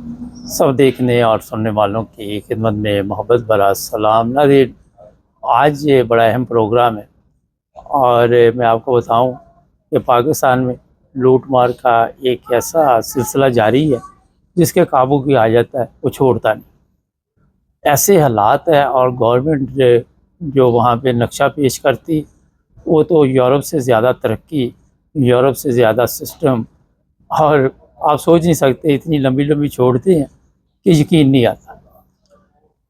सब देखने और सुनने वालों की खिदमत में मोहब्बत भरा सलाम। नाज़रीन, आज ये बड़ा अहम प्रोग्राम है और मैं आपको बताऊं कि पाकिस्तान में लूट मार का एक ऐसा सिलसिला जारी है जिसके काबू की आ जाता है वो छोड़ता नहीं। ऐसे हालात है और गवर्नमेंट जो वहाँ पे नक्शा पेश करती वो तो यूरोप से ज़्यादा तरक्की, यूरोप से ज़्यादा सिस्टम, और आप सोच नहीं सकते इतनी लंबी लंबी छोड़ते हैं कि यकीन नहीं आता।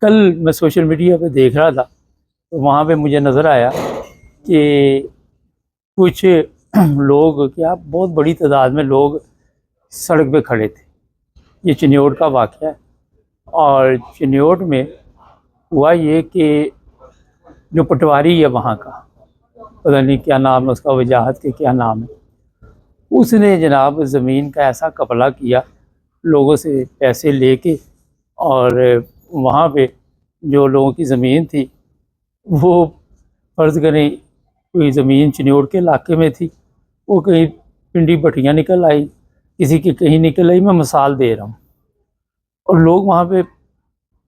कल मैं सोशल मीडिया पे देख रहा था तो वहाँ पे मुझे नज़र आया कि कुछ लोग, क्या बहुत बड़ी तादाद में लोग सड़क पे खड़े थे। ये चिन्योट का वाक़या है और चिन्योट में हुआ ये कि जो पटवारी है वहाँ का, पता नहीं क्या नाम है उसका, वजाहत के क्या नाम है, उसने जनाब ज़मीन का ऐसा कपला किया लोगों से पैसे लेके, और वहाँ पे जो लोगों की ज़मीन थी वो फ़र्ज़ करें कोई ज़मीन चिन्योट के इलाके में थी, वो कहीं पिंडी भट्टियाँ निकल आई, किसी की कहीं निकल आई, मैं मिसाल दे रहा हूँ। और लोग वहाँ पे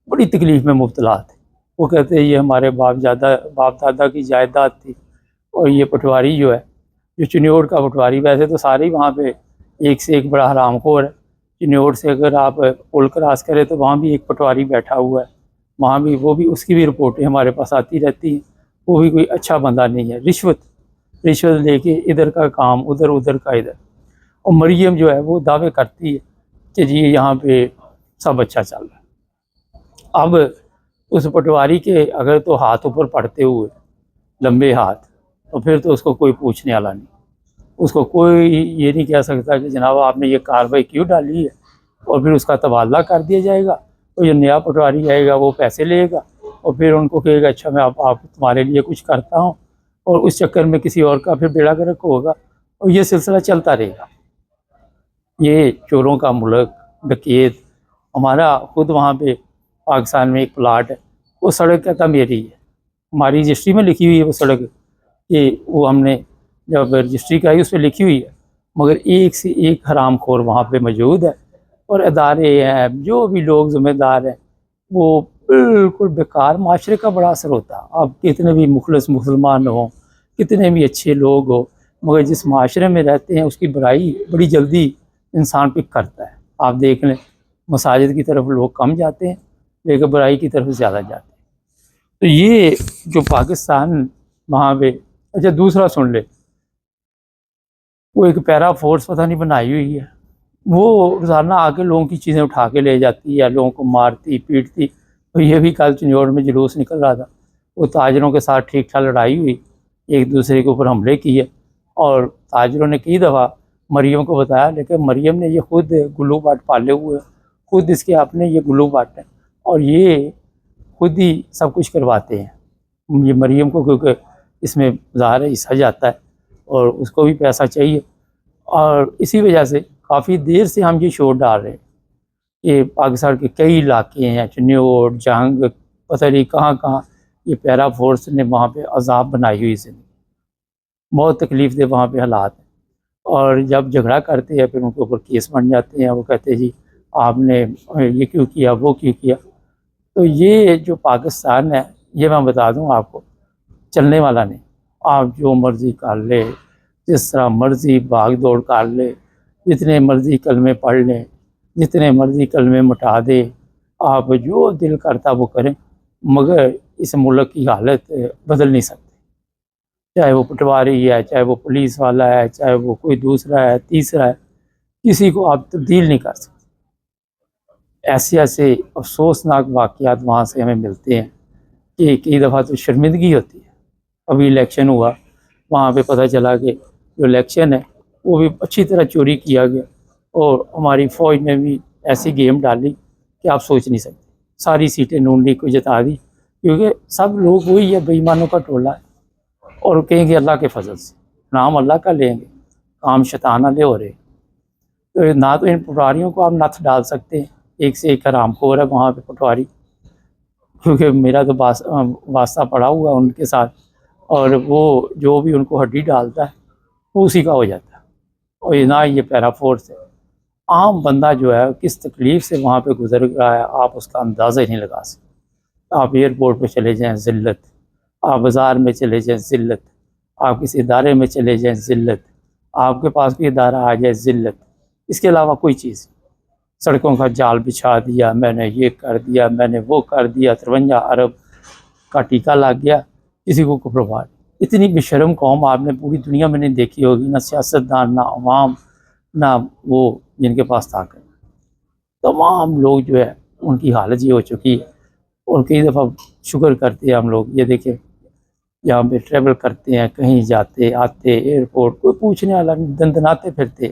बड़ी तकलीफ़ में मुब्तला थे। वो कहते हैं ये हमारे बाप दादा की जायदाद थी। और ये पटवारी जो है, जो चिन्योट का पटवारी, वैसे तो सारे ही वहाँ पे एक से एक बड़ा हरामखोर है। चिन्योट से अगर आप पुल क्रॉस करें तो वहाँ भी एक पटवारी बैठा हुआ है, वहाँ भी वो भी उसकी भी रिपोर्टें हमारे पास आती रहती हैं। वो भी कोई अच्छा बंदा नहीं है, रिश्वत लेके इधर का काम उधर, उधर का इधर। और मरियम जो है वो दावे करती है कि जी यहाँ पे सब अच्छा चल रहा है। अब उस पटवारी के अगर तो हाथ ऊपर पड़ते हुए लंबे हाथ, तो फिर तो उसको कोई पूछने वाला नहीं। उसको कोई ये नहीं कह सकता कि जनाब आपने ये कार्रवाई क्यों डाली है, और फिर उसका तबादला कर दिया जाएगा। तो जो नया पटवारी आएगा वो पैसे लेगा और फिर उनको कहेगा अच्छा मैं आप तुम्हारे लिए कुछ करता हूँ, और उस चक्कर में किसी और का फिर बेड़ा गर्क होगा और ये सिलसिला चलता रहेगा। ये चोरों का मुल्क, डकैत। हमारा खुद वहाँ पे पाकिस्तान में एक प्लाट है, वो सड़क कहता मेरी है, हमारी रजिस्ट्री में लिखी हुई है वो सड़क कि वो हमने जब रजिस्ट्री कराई उस पर लिखी हुई है, मगर एक से एक हरामखोर वहाँ पे मौजूद है। और अदारे हैं, जो भी लोग ज़िम्मेदार हैं, वो बिल्कुल बेकार। माशरे का बड़ा असर होता है। आप कितने भी मुखलस मुसलमान हों, कितने भी अच्छे लोग हो, मगर जिस माशरे में रहते हैं उसकी बुराई बड़ी जल्दी इंसान पिक करता है। आप देख लें, मसाजिद की तरफ लोग कम जाते हैं लेकिन बुराई की तरफ ज़्यादा जाते हैं। तो ये जो पाकिस्तान वहाँ पे, अच्छा दूसरा सुन ले, वो एक पैरा फोर्स पता नहीं बनाई हुई है, वो रोज़ाना आके लोगों की चीज़ें उठा के ले जाती है, लोगों को मारती पीटती। तो ये भी कल चिन्योट में जुलूस निकल रहा था, वो ताजरों के साथ ठीक ठाक लड़ाई हुई, एक दूसरे के ऊपर हमले किए, और ताजरों ने कई दफ़ा मरियम को बताया, लेकिन मरियम ने ये खुद गुल्लू बाट पाले हुए, खुद इसके अपने ये गुल्लू बाट हैं और ये खुद ही सब कुछ करवाते हैं। ये मरियम को क्योंकि इसमें ज़ाहिर है हिस्सा जाता है और उसको भी पैसा चाहिए, और इसी वजह से काफ़ी देर से हम ये शोर डाल रहे हैं कि पाकिस्तान के कई इलाके हैं, चिन्योट, जंग, पता नहीं कहाँ कहाँ, ये पैरा फोर्स ने वहाँ पे अजाब बनाई हुई ज़िंदगी, बहुत तकलीफ़ दे वहाँ पे हालात हैं। और जब झगड़ा करते हैं फिर उनके ऊपर केस बन जाते हैं, वो कहते हैं जी आपने ये क्यों किया, वो क्यों किया। तो ये जो पाकिस्तान है, ये मैं बता दूँ आपको, चलने वाला नहीं। आप जो मर्ज़ी कर ले, जिस तरह मर्ज़ी भाग दौड़ कर ले, जितने मर्ज़ी कलमे पढ़ लें, जितने मर्ज़ी कलमे मिटा दे, आप जो दिल करता वो करें, मगर इस मुल्क की हालत बदल नहीं सकते। चाहे वो पटवारी है, चाहे वो पुलिस वाला है, चाहे वो कोई दूसरा है, तीसरा है, किसी को आप तब्दील नहीं कर सकते। ऐसे ऐसे अफसोसनाक वाक़यात वहाँ से हमें मिलते हैं कि कई दफ़ा तो शर्मिंदगी होती है। अभी इलेक्शन हुआ, वहाँ पे पता चला कि जो इलेक्शन है वो भी अच्छी तरह चोरी किया गया, और हमारी फ़ौज ने भी ऐसी गेम डाली कि आप सोच नहीं सकते। सारी सीटें नून लीग को जिता दी, क्योंकि सब लोग वही है, बेईमानों का टोला है, और कहेंगे अल्लाह के फजल से, नाम अल्लाह का लेंगे, काम शैताना ले हो रहे। तो ना तो इन पटवारियों को आप नथ डाल सकते हैं, एक से एक हरामखोर है वहाँ पे पटवारी, क्योंकि मेरा तो वास्ता पड़ा हुआ उनके साथ, और वो जो भी उनको हड्डी डालता है वो उसी का हो जाता है। और ये ना ये पैरा फोर्स है, عام بندہ جو ہے کس تکلیف سے وہاں پہ گزر رہا ہے آپ اس کا اندازہ ہی نہیں لگا سکتے۔ آپ ایئرپورٹ پہ چلے جائیں ذلت، آپ بازار میں چلے جائیں ذلت، آپ کسی ادارے میں چلے جائیں ذلت، آپ کے پاس کوئی ادارہ آ جائے ذلت، اس کے علاوہ کوئی چیز نہیں۔ سڑکوں کا جال بچھا دیا، میں نے یہ کر دیا، میں نے وہ کر دیا، 53 ارب کا ٹیکہ لگ گیا، کسی کو پرواہ نہیں۔ اتنی بے شرم قوم آپ نے پوری دنیا میں نہیں دیکھی ہوگی، نہ سیاستدان، نہ عوام، نہ وہ جن کے پاس طاقت۔ تمام لوگ جو ہے ان کی حالت یہ ہو چکی ہے، اور کئی دفعہ شکر کرتے ہیں ہم لوگ، یہ دیکھیں یہاں پہ ٹریول کرتے ہیں، کہیں جاتے آتے، ایئرپورٹ کوئی پوچھنے والا نہیں، دندناتے پھرتے،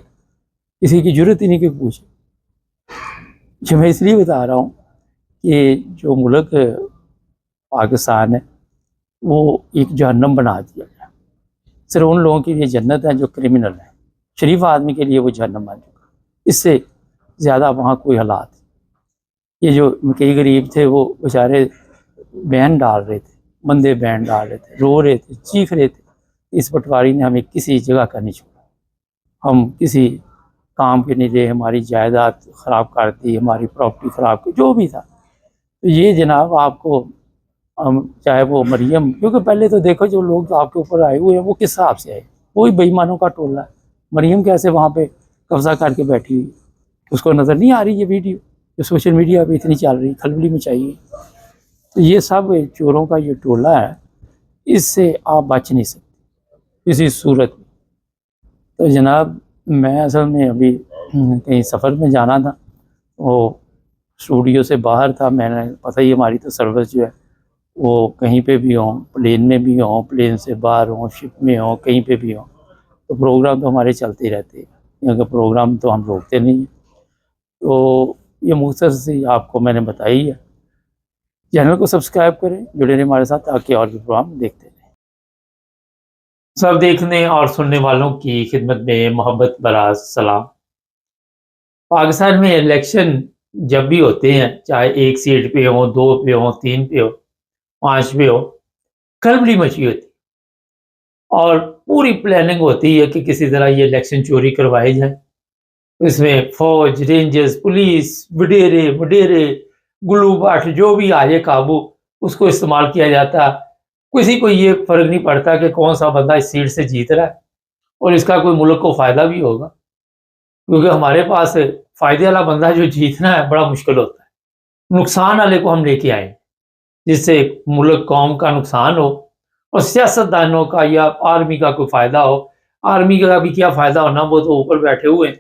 کسی کی ضرورت ہی نہیں کہ پوچھے۔ جو میں اس لیے بتا رہا ہوں کہ جو ملک پاکستان ہے وہ ایک جہنم بنا دیا گیا، صرف ان لوگوں کے لیے جنت ہے جو کرمنل ہیں، شریف آدمی کے لیے وہ جہنم بن چکا، اس سے زیادہ وہاں کوئی حالات۔ یہ جو کئی غریب تھے وہ بیچارے بین ڈال رہے تھے، بندے بین ڈال رہے تھے، رو رہے تھے، چیخ رہے تھے، اس پٹواری نے ہمیں کسی جگہ کا نہیں چھوڑا، ہم کسی کام کے نہیں رہے، ہماری جائیداد خراب کر دی، ہماری پراپرٹی خراب کی، جو بھی تھا۔ تو یہ جناب آپ کو چاہے وہ مریم، کیونکہ پہلے تو دیکھو جو لوگ آپ کے اوپر آئے ہوئے ہیں وہ کس حساب سے آئے، وہی بے ایمانوں کا ٹولہ ہے۔ مریم کیسے وہاں پہ قبضہ کر کے بیٹھی ہوئی، اس کو نظر نہیں آ رہی یہ ویڈیو جو سوشل میڈیا پہ اتنی چل رہی، کھلبلی میں چاہیے۔ تو یہ سب چوروں کا یہ ٹولہ ہے، اس سے آپ بچ نہیں سکتے کسی صورت میں۔ تو جناب میں اصل میں ابھی کہیں سفر میں جانا تھا، وہ اسٹوڈیو سے باہر تھا، میں نے پتہ ہی ہماری تو سروس جو ہے وہ کہیں پہ بھی ہوں، پلین میں بھی ہوں، پلین سے باہر ہوں، شپ میں ہوں، کہیں پہ بھی ہوں، تو پروگرام تو ہمارے چلتے رہتے ہیں، کیونکہ پروگرام تو ہم روکتے نہیں ہیں۔ تو یہ مختصر سی آپ کو میں نے بتائی ہے۔ چینل کو سبسکرائب کریں، جڑے رہیں ہمارے ساتھ تاکہ اور بھی پروگرام دیکھتے رہیں۔ سب دیکھنے اور سننے والوں کی خدمت میں محبت بھرا سلام۔ پاکستان میں الیکشن جب بھی ہوتے ہیں، چاہے ایک سیٹ پہ ہو، 2 پہ ہو، 3 پہ ہو، 5 پہ ہو، کھلبلی مچی ہوتی اور پوری پلاننگ ہوتی ہے کہ کسی طرح یہ الیکشن چوری کروائے جائیں۔ اس میں فوج، رینجرز، پولیس، وڈیرے، گلو بٹ جو بھی آ جائے قابو، اس کو استعمال کیا جاتا۔ کسی کو یہ فرق نہیں پڑتا کہ کون سا بندہ اس سیٹ سے جیت رہا ہے اور اس کا کوئی ملک کو فائدہ بھی ہوگا، کیونکہ ہمارے پاس فائدے والا بندہ جو جیتنا ہے بڑا مشکل ہوتا ہے، نقصان والے کو ہم لے کے آئیں جس سے ملک قوم کا نقصان ہو اور سیاستدانوں کا یا آرمی کا کوئی فائدہ ہو۔ آرمی کا بھی کیا فائدہ ہونا، وہ تو اوپر بیٹھے ہوئے ہیں،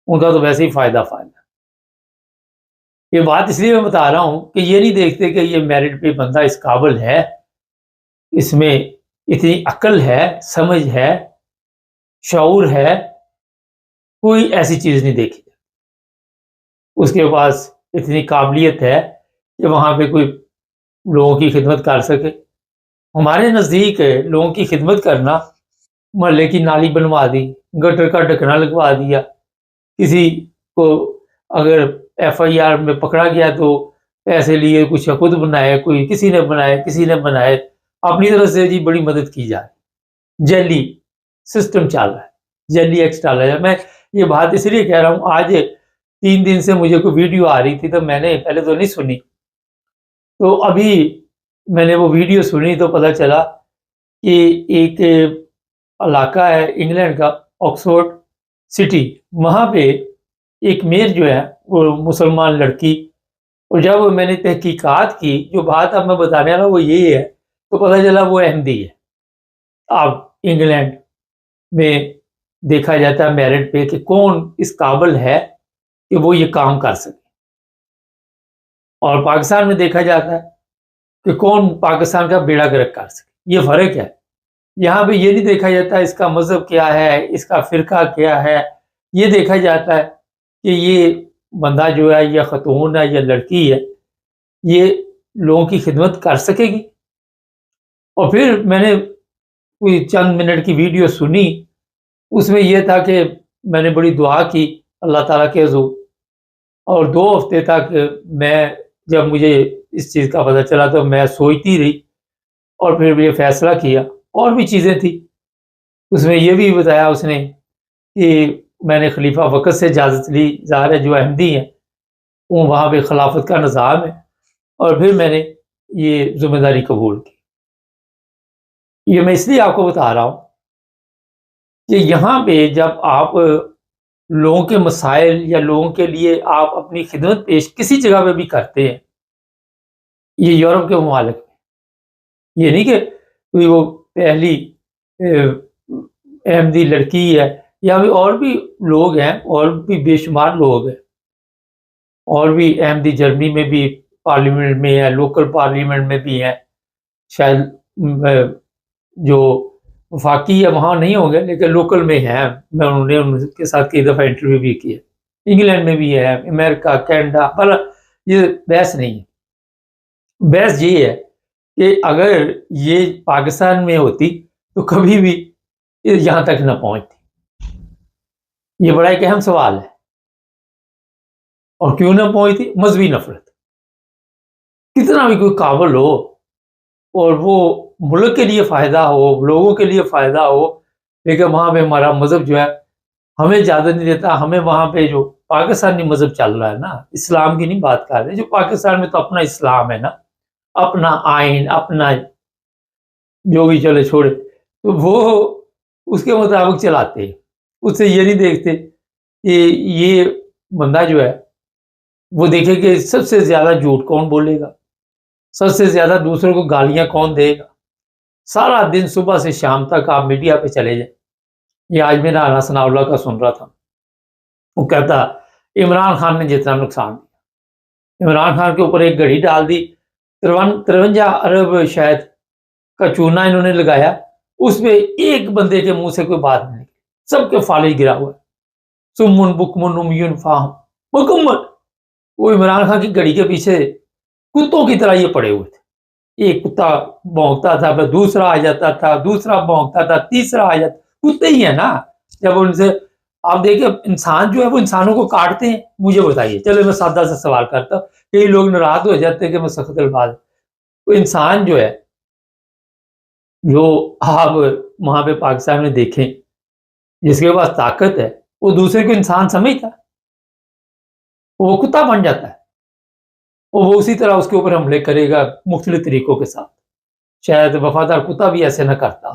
ان کا تو ویسے ہی فائدہ۔ یہ بات اس لیے میں بتا رہا ہوں کہ یہ نہیں دیکھتے کہ یہ میرٹ پہ بندہ اس قابل ہے، اس میں اتنی عقل ہے، سمجھ ہے، شعور ہے، کوئی ایسی چیز نہیں دیکھی اس کے پاس اتنی قابلیت ہے کہ وہاں پہ کوئی لوگوں کی خدمت کر سکے۔ ہمارے نزدیک لوگوں کی خدمت کرنا، محلے کی نالی بنوا دی، گٹر کا ڈھکنا لگوا دیا، کسی کو اگر ایف آئی آر میں پکڑا گیا تو پیسے لیے، کچھ خود بنائے، کوئی کسی نے بنائے، اپنی طرف سے جی بڑی مدد کی جائے۔ جیلی سسٹم چل رہا ہے، جیلی ایکس ڈالا ہے۔ میں یہ بات اس لیے کہہ رہا ہوں، آج 3 دن سے مجھے کوئی ویڈیو آ رہی تھی تو میں نے پہلے تو نہیں سنی، تو ابھی میں نے وہ ویڈیو سنی تو پتہ چلا کہ ایک علاقہ ہے انگلینڈ کا، آکسفورڈ سٹی، وہاں پہ ایک میئر جو ہے وہ مسلمان لڑکی، اور جب میں نے تحقیقات کی، جو بات اب میں بتانے والا وہ یہی ہے، تو پتہ چلا وہ احمدی ہے۔ اب انگلینڈ میں دیکھا جاتا ہے میرٹ پہ کہ کون اس قابل ہے کہ وہ یہ کام کر سکے، اور پاکستان میں دیکھا جاتا ہے کہ کون پاکستان کا بیڑا گرک کر سکے۔ یہ فرق ہے، یہاں پہ یہ نہیں دیکھا جاتا اس کا مذہب کیا ہے، اس کا فرقہ کیا ہے، یہ دیکھا جاتا ہے کہ یہ بندہ جو ہے یا خاتون ہے یا لڑکی ہے، یہ لوگوں کی خدمت کر سکے گی۔ اور پھر میں نے کوئی چند منٹ کی ویڈیو سنی، اس میں یہ تھا کہ میں نے بڑی دعا کی اللہ تعالیٰ کے حضور، اور 2 ہفتے تک میں، جب مجھے اس چیز کا پتہ چلا تو میں سوچتی رہی، اور پھر یہ فیصلہ کیا۔ اور بھی چیزیں تھیں اس میں، یہ بھی بتایا اس نے کہ میں نے خلیفہ وقت سے اجازت لی، ظاہر ہے جو احمدی ہیں وہ وہاں پہ خلافت کا نظام ہے، اور پھر میں نے یہ ذمہ داری قبول کی۔ یہ میں اس لیے آپ کو بتا رہا ہوں کہ یہاں پہ جب آپ لوگوں کے مسائل یا لوگوں کے لیے آپ اپنی خدمت پیش کسی جگہ پہ بھی کرتے ہیں، یہ یورپ کے ممالک میں، یہ نہیں کہ کوئی وہ پہلی احمدی لڑکی ہے، یا بھی اور بھی لوگ ہیں، اور بھی بے شمار لوگ ہیں، اور بھی احمدی جرمنی میں بھی پارلیمنٹ میں ہے، لوکل پارلیمنٹ میں بھی ہیں، شاید جو وفاقی ہے وہاں نہیں ہوں گے لیکن لوکل میں ہیں، میں انہوں نے ان کے ساتھ کئی دفعہ انٹرویو بھی کیا، انگلینڈ میں بھی ہے، امریکہ، کینیڈا، پر یہ بحث نہیں ہے۔ بحث یہ ہے کہ اگر یہ پاکستان میں ہوتی تو کبھی بھی یہاں تک نہ پہنچتی۔ یہ بڑا ایک اہم سوال ہے، اور کیوں نہ پہنچتی؟ مذہبی نفرت۔ کتنا بھی کوئی قابل ہو اور وہ ملک کے لیے فائدہ ہو، لوگوں کے لیے فائدہ ہو، لیکن وہاں پہ ہمارا مذہب جو ہے ہمیں اجازت نہیں دیتا۔ ہمیں وہاں پہ جو پاکستانی مذہب چل رہا ہے نا، اسلام کی نہیں بات کر رہے، جو پاکستان میں تو اپنا اسلام ہے نا، اپنا آئین، اپنا جو بھی چلے چھوڑے، تو وہ اس کے مطابق چلاتے ہیں۔ اس سے یہ نہیں دیکھتے کہ یہ بندہ جو ہے وہ دیکھے کہ سب سے زیادہ جھوٹ کون بولے گا، سب سے زیادہ دوسروں کو گالیاں کون دے گا۔ سارا دن صبح سے شام تک آپ میڈیا پہ چلے جائیں۔ یہ آج میرا رانا ثناء اللہ کا سن رہا تھا، وہ کہتا عمران خان نے جتنا نقصان دیا، عمران خان کے اوپر ایک گھڑی ڈال دی، 53 ارب شاید کا چونا انہوں نے لگایا، اس میں ایک بندے کے منہ سے کوئی بات نہیں، سب کے فالج گرا ہوا ہے، سمن بکمن امیون فاہم مکمل۔ وہ عمران خان کی گھڑی کے پیچھے کتوں کی طرح یہ پڑے ہوئے تھے، ایک کتا بھونکتا تھا، پھر دوسرا آ جاتا تھا، دوسرا بھونکتا تھا، تیسرا آ جاتا، کتے ہی ہیں نا۔ جب ان سے آپ دیکھیں انسان جو ہے وہ انسانوں کو کاٹتے ہیں، مجھے بتائیے، چلو میں سادہ سا سوال کرتا ہوں، کئی لوگ ناراض ہو جاتے ہیں کہ میں سخت الفاظ، وہ انسان جو ہے جو آپ وہاں پہ پاکستان میں دیکھیں جس کے پاس طاقت ہے، وہ دوسرے کو انسان سمجھتا ہے، وہ کتا بن جاتا ہے، اور وہ اسی طرح اس کے اوپر حملے کرے گا مختلف طریقوں کے ساتھ۔ شاید وفادار کتا بھی ایسے نہ کرتا۔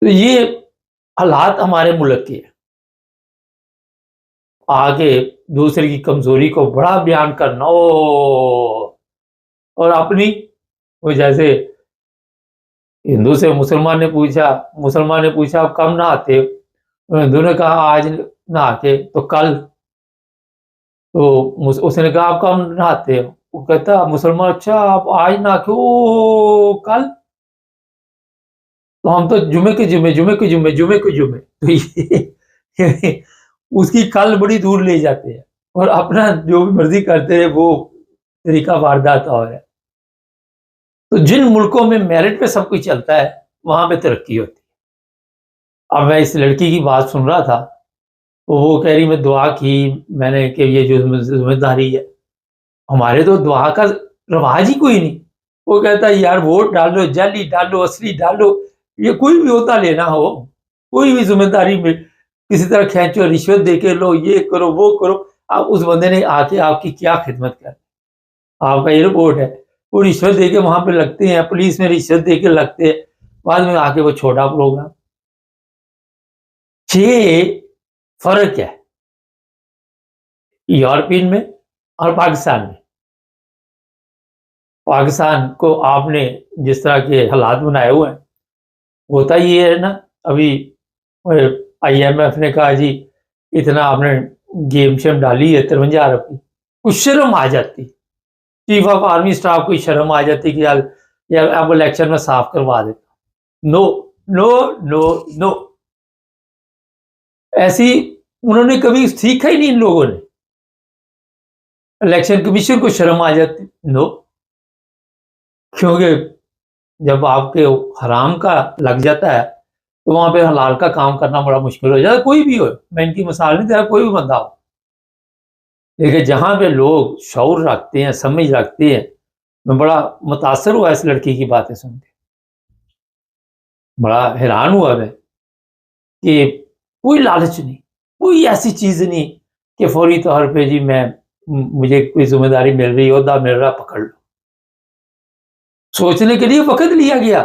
تو یہ حالات ہمارے ملک کے ہیں، آگے دوسرے کی کمزوری کو بڑا بیان کرنا، اور اپنی، وہ جیسے ہندو سے مسلمان نے پوچھا آپ کب نہاتے ہو؟ ہندو نے کہا آج نہا کے، تو کل؟ تو اس نے کہا آپ کب نہاتے ہو؟ وہ کہتا مسلمان اچھا آپ آج نہا کے، او کل؟ تو ہم تو جمعے کے جمعے، تو یہ اس کی کل بڑی دور لے جاتے ہیں، اور اپنا جو بھی مرضی کرتے ہیں، وہ طریقہ واردات اور ہے۔ تو جن ملکوں میں میرٹ پہ سب کچھ چلتا ہے وہاں پہ ترقی ہوتی ہے۔ اب میں اس لڑکی کی بات سن رہا تھا، تو وہ کہہ رہی میں دعا کی میں نے کہ یہ جو ذمہ داری ہے، ہمارے تو دعا کا رواج ہی کوئی نہیں۔ وہ کہتا ہے یار ووٹ ڈالو، جعلی ڈالو، اصلی ڈالو، یہ کوئی بھی ہوتا لینا ہو، کوئی بھی ذمہ داری میں کسی طرح کھینچو، رشوت دے کے لو، یہ کرو وہ کرو۔ اب اس بندے نے آ کے آپ کی کیا خدمت کر، آپ کا ایئرپورٹ ہے، وہ رشوت دے کے وہاں پہ لگتے ہیں، پولیس میں رشوت دے کے لگتے ہیں، بعد میں آ کے وہ چھوٹا پروگرام۔ یہ فرق ہے یورپین میں اور پاکستان میں۔ پاکستان کو آپ نے جس طرح کے حالات بنائے ہوئے ہیں، ہوتا یہ ہے نا، ابھی آئی ایم ایف نے کہا جی اتنا آپ نے گیم شیم ڈالی ہے 53 ارب کی، کچھ شرم آ جاتی، چیف آف آرمی اسٹاف کو شرم آ جاتی کہ یار اب الیکشن میں صاف کروا دیتا۔ نو نو نو نو، ایسی انہوں نے کبھی سیکھا ہی نہیں ان لوگوں نے۔ الیکشن کمیشن کو شرم آ جاتی، نو، کیونکہ جب آپ کے حرام کا لگ جاتا ہے تو وہاں پہ حلال کا کام کرنا بڑا مشکل ہو جاتا ہے، کوئی بھی ہو، میں ان کی مثال نہیں دے رہا، کوئی بھی بندہ ہو، لیکن جہاں پہ لوگ شعور رکھتے ہیں، سمجھ رکھتے ہیں۔ میں بڑا متاثر ہوا اس لڑکی کی باتیں سن کے، بڑا حیران ہوا میں کہ کوئی لالچ نہیں، کوئی ایسی چیز نہیں کہ فوری طور پہ جی مجھے کوئی ذمہ داری مل رہی عہدہ مل رہا پکڑ لو. سوچنے کے لیے وقت لیا گیا,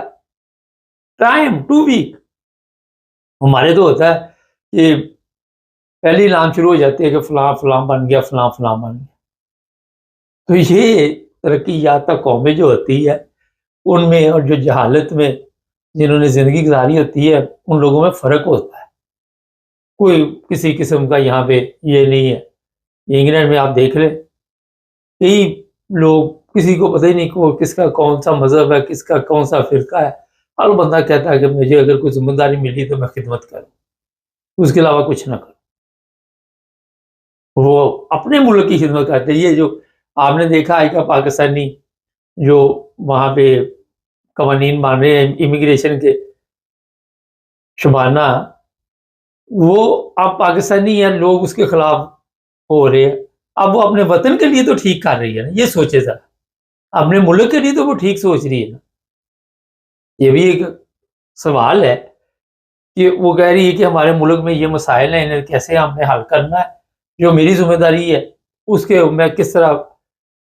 ٹائم 2 ویک. ہمارے تو ہوتا ہے کہ پہلی نام شروع ہو جاتی ہے کہ فلاں فلاں بن گیا, فلاں فلاں بن گیا. تو یہ ترقی یافتہ قومیں جو ہوتی ہے ان میں اور جو جہالت میں جنہوں نے زندگی گزاری ہوتی ہے ان لوگوں میں فرق ہوتا ہے. کوئی کسی قسم کا یہاں پہ یہ نہیں ہے. انگلینڈ میں آپ دیکھ لیں, کئی لوگ کسی کو پتہ ہی نہیں کہ کس کا کون سا مذہب ہے, کس کا کون سا فرقہ ہے. ہر بندہ کہتا ہے کہ مجھے اگر کوئی ذمہ داری ملی تو میں خدمت کروں, اس کے علاوہ کچھ نہ کروں. وہ اپنے ملک کی خدمت کرتے ہیں. یہ جو آپ نے دیکھا ہے کہ پاکستانی جو وہاں پہ قوانین مان رہے ہیں امیگریشن کے شبانہ, وہ اب پاکستانی ہیں لوگ اس کے خلاف ہو رہے ہیں. اب وہ اپنے وطن کے لیے تو ٹھیک کر رہی ہے نا, یہ سوچے ذرا, اپنے ملک کے لیے تو وہ ٹھیک سوچ رہی ہے نا. یہ بھی ایک سوال ہے کہ وہ کہہ رہی ہے کہ ہمارے ملک میں یہ مسائل ہیں, انہیں کیسے ہم نے حل کرنا ہے, جو میری ذمہ داری ہے اس کے میں کس طرح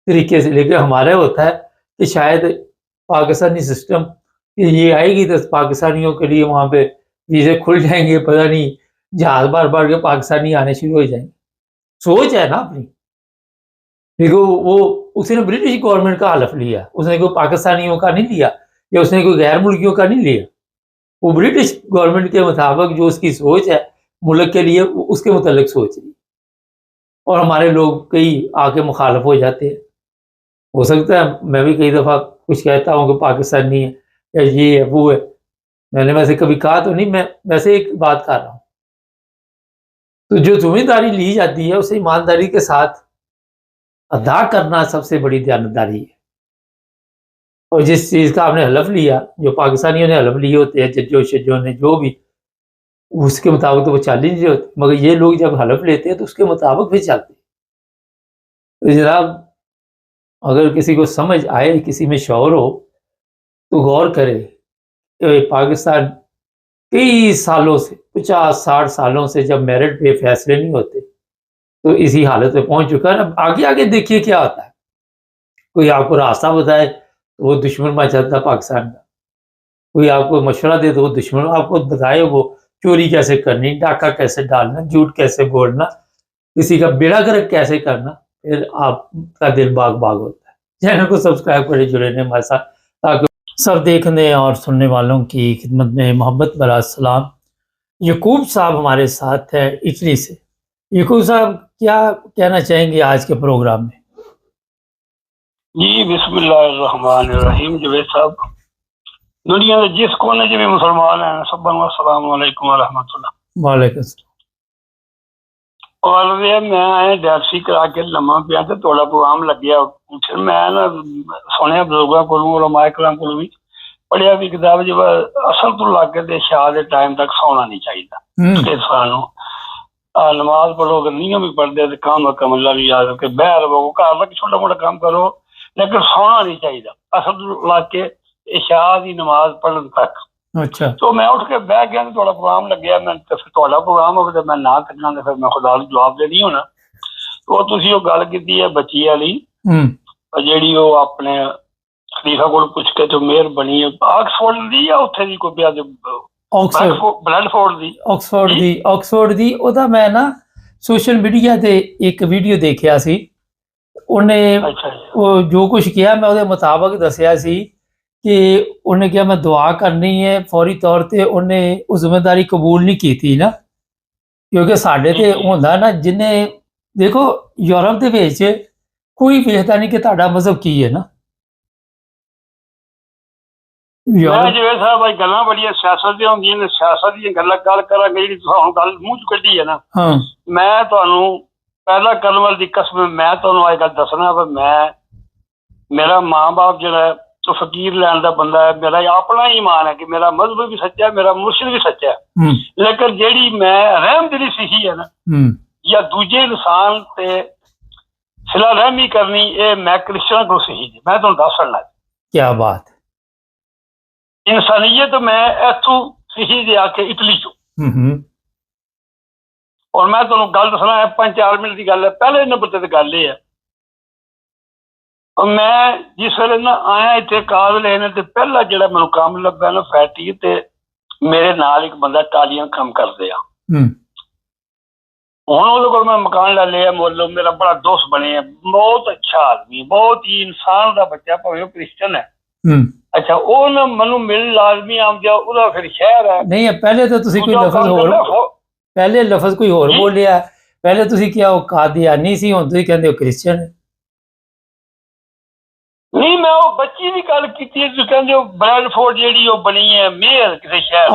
طریقے سے. لیکن ہمارا ہوتا ہے کہ شاید پاکستانی سسٹم یہ آئے گی تو پاکستانیوں کے لیے وہاں پہ ویزے کھل جائیں گے, پتہ نہیں جہاز بار بار کے پاکستانی آنے شروع ہو جائیں گے. سوچ ہے نا اپنی. دیکھو وہ اس نے برٹش گورنمنٹ کا حلف لیا, اس نے کوئی پاکستانیوں کا نہیں لیا یا اس نے کوئی غیر ملکیوں کا نہیں لیا. وہ برٹش گورنمنٹ کے مطابق جو اس کی سوچ ہے ملک کے لیے اس کے متعلق سوچ رہی. اور ہمارے لوگ کئی آ کے مخالف ہو جاتے ہیں. ہو سکتا ہے میں بھی کئی دفعہ کچھ کہتا ہوں کہ پاکستانی ہے یا یہ ہے وہ ہے. میں نے ویسے کبھی کہا تو نہیں, میں ویسے ایک بات کر رہا ہوں. تو جو ذمہ داری لی جاتی ہے اسے ایمانداری کے ساتھ ادا کرنا سب سے بڑی دیانتداری ہے. اور جس چیز کا آپ نے حلف لیا, جو پاکستانیوں نے حلف لیے ہوتے ہیں ججوں شجوں نے جو بھی, اس کے مطابق تو وہ چیلنج ہوتے, مگر یہ لوگ جب حلف لیتے ہیں تو اس کے مطابق بھی چلتے ہیں. تو جناب اگر کسی کو سمجھ آئے, کسی میں شعور ہو تو غور کرے. پاکستان کئی سالوں سے 50-60 سالوں سے جب میرٹ پہ فیصلے نہیں ہوتے تو اسی حالت پہ پہنچ چکا ہے. اب آگے دیکھیے کیا ہوتا ہے. کوئی آپ کو راستہ بتائے تو وہ دشمن بن جاتا ہے پاکستان کا. کوئی آپ کو مشورہ دے تو وہ دشمن, آپ کو بتائے وہ چوری کیسے کرنی, ڈاکہ کیسے ڈالنا, جھوٹ کیسے بولنا, کسی کا بیڑا گرک کیسے کرنا, پھر آپ کا دل باغ باغ ہوتا ہے. چینل کو سبسکرائب کرے, جڑے رہے ہمارے ساتھ تاکہ سب دیکھنے اور سننے والوں کی خدمت میں محبت برا سلام. یعقوب صاحب ہمارے ساتھ ہے اٹلی سے. یعقوب صاحب کیا کہنا چاہیں گے آج کے پروگرام میں؟ جی بسم اللہ الرحمن الرحیم. جوید صاحب, دنیا کے جس کونے میں مسلمان ہیں سب کو السلام علیکم ورحمۃ اللہ. وعلیکم السلام. اور میں ڈیپسی کرا کے لما پیا تو تھوڑا پروگرام لگیا, پھر میں نا سنیا بزرگوں کو علماء کرام کو بھی پڑھیا بھی کتاب جب اصل تو لگ کے شاہ کے ٹائم تک سونا نہیں چاہیے. سانو نماز پڑھو, اگر نہیں بھی پڑھتے تو کام حکم اللہ بھی یاد رکھے, بہ رہو گھر تک چھوٹا موٹا کام کرو لیکن سونا نہیں چاہیے اصل تو لگ کے عشاء کی نماز پڑھنے تک. اچھا. تو میں اٹھ کے بہ گیا, تھوڑا پروگرام لگیا, میں تھوڑا پروگرام ہو تو میں نہ کرنا تو پھر میں خدا کو جواب دے نہیں ہونا. تو تسی وہ گل کی ہے بچی والی جیڑی وہ اپنے خلیفہ کو پوچھ کے جو میئر بنی ہے آکسفورڈ دی یا اتنے دی کوئی آکسفورڈ دی. ਉਹਦਾ ਮੈਂ ਨਾ ਸੋਸ਼ਲ ਮੀਡੀਆ ਤੇ ਇੱਕ ਵੀਡੀਓ ਦੇਖਿਆ ਸੀ. ਉਹਨੇ ਉਹ ਜੋ ਕੁਝ ਕਿਹਾ ਮੈਂ ਉਹਦੇ ਮੁਤਾਬਕ ਦੱਸਿਆ ਸੀ ਕਿ ਉਹਨੇ ਕਿਹਾ ਮੈਂ ਦੁਆ ਕਰਨੀ ਹੈ. ਫੌਰੀ ਤੌਰ ਤੇ ਉਹਨੇ ਉਹ ਜ਼ਿੰਮੇਵਾਰੀ ਕਬੂਲ ਨਹੀਂ ਕੀਤੀ ਨਾ, ਕਿਉਂਕਿ ਸਾਡੇ ਤੇ ਹੁੰਦਾ ਨਾ ਜਿੰਨੇ ਦੇਖੋ ਯੂਰਪ ਦੇ ਵਿੱਚ ਕੋਈ ਵੇਖਦਾ ਨਹੀਂ ਕਿ ਤੁਹਾਡਾ ਮਜ਼ਹਬ ਕੀ ਹੈ ਨਾ. جوید صاحب گلا بڑی سیاست دیا ہوں, سیاست کی گل کرا گی جی گل منہ چ کھی ہے نا. میں تمہیں پہلا کرن والی قسم میں تمہیں اج گل دسنا میں میرا ماں باپ جڑا ہے تو فقیر لین کا بندہ ہے, میرا اپنا ہی ایمان ہے کہ میرا مذہب بھی سچا ہے, میرا مرشد بھی سچا ہے. لیکن جیڑی میں رحم دلی سیکھی ہے نا یا دوجے انسان تے صلہ رحمی کرنی, یہ میں کرسچن کو سیکھی جی. میں تمہیں دس سکنا. کیا بات. انسانیت میں اتو سیکھی دے آ کے اٹلی چو. और मैं तुहानू गल दसना है 5-4 मिनट की गल है। पहले नंबर ते गल ये है, मैं जिस वेले ना आया इतने काज लेने ते पहला जिहड़ा मैनू काम लभा ना फैक्टरी ते मेरे नाल एक बंदा टालियां काम करदे आ। हुण ओहदे कोल मैं मकान लै लिया मुल, मेरा बड़ा दोस्त बने, बहुत अच्छा आदमी, बहुत ही इंसान दा बच्चा, भावें क्रिश्चियन है। अच्छा ਉਹ ਨਾ ਮੈਨੂੰ ਮਿਲ ਲਾਜ਼ਮੀ ਆਉਂਦਾ, ਉਹਦਾ ਫਿਰ ਸ਼ਹਿਰ ਹੈ। ਨਹੀਂ ਪਹਿਲੇ ਤਾਂ ਤੁਸੀਂ ਕੋਈ ਲਫ਼ਜ਼ ਹੋਰ, ਪਹਿਲੇ ਲਫ਼ਜ਼ ਕੋਈ ਹੋਰ ਬੋਲਿਆ, ਪਹਿਲੇ ਤੁਸੀਂ ਕਿਹਾ ਉਹ ਕਾਦੀਆਨੀ ਸੀ, ਹੁਣ ਤੁਸੀਂ ਕਹਿੰਦੇ ਹੋ ਕ੍ਰਿਸਚੀਅਨ ਹੈ। ਨਹੀਂ ਮੈਂ ਉਹ ਬੱਚੀ ਦੀ ਗੱਲ ਕੀਤੀ, ਤੁਸੀਂ ਕਹਿੰਦੇ ਹੋ ਬ੍ਰੈਡਫੋਰਡ ਜਿਹੜੀ ਉਹ ਬਣੀ ਹੈ ਮੇਅਰ ਕਿਸੇ ਸ਼ਹਿਰ,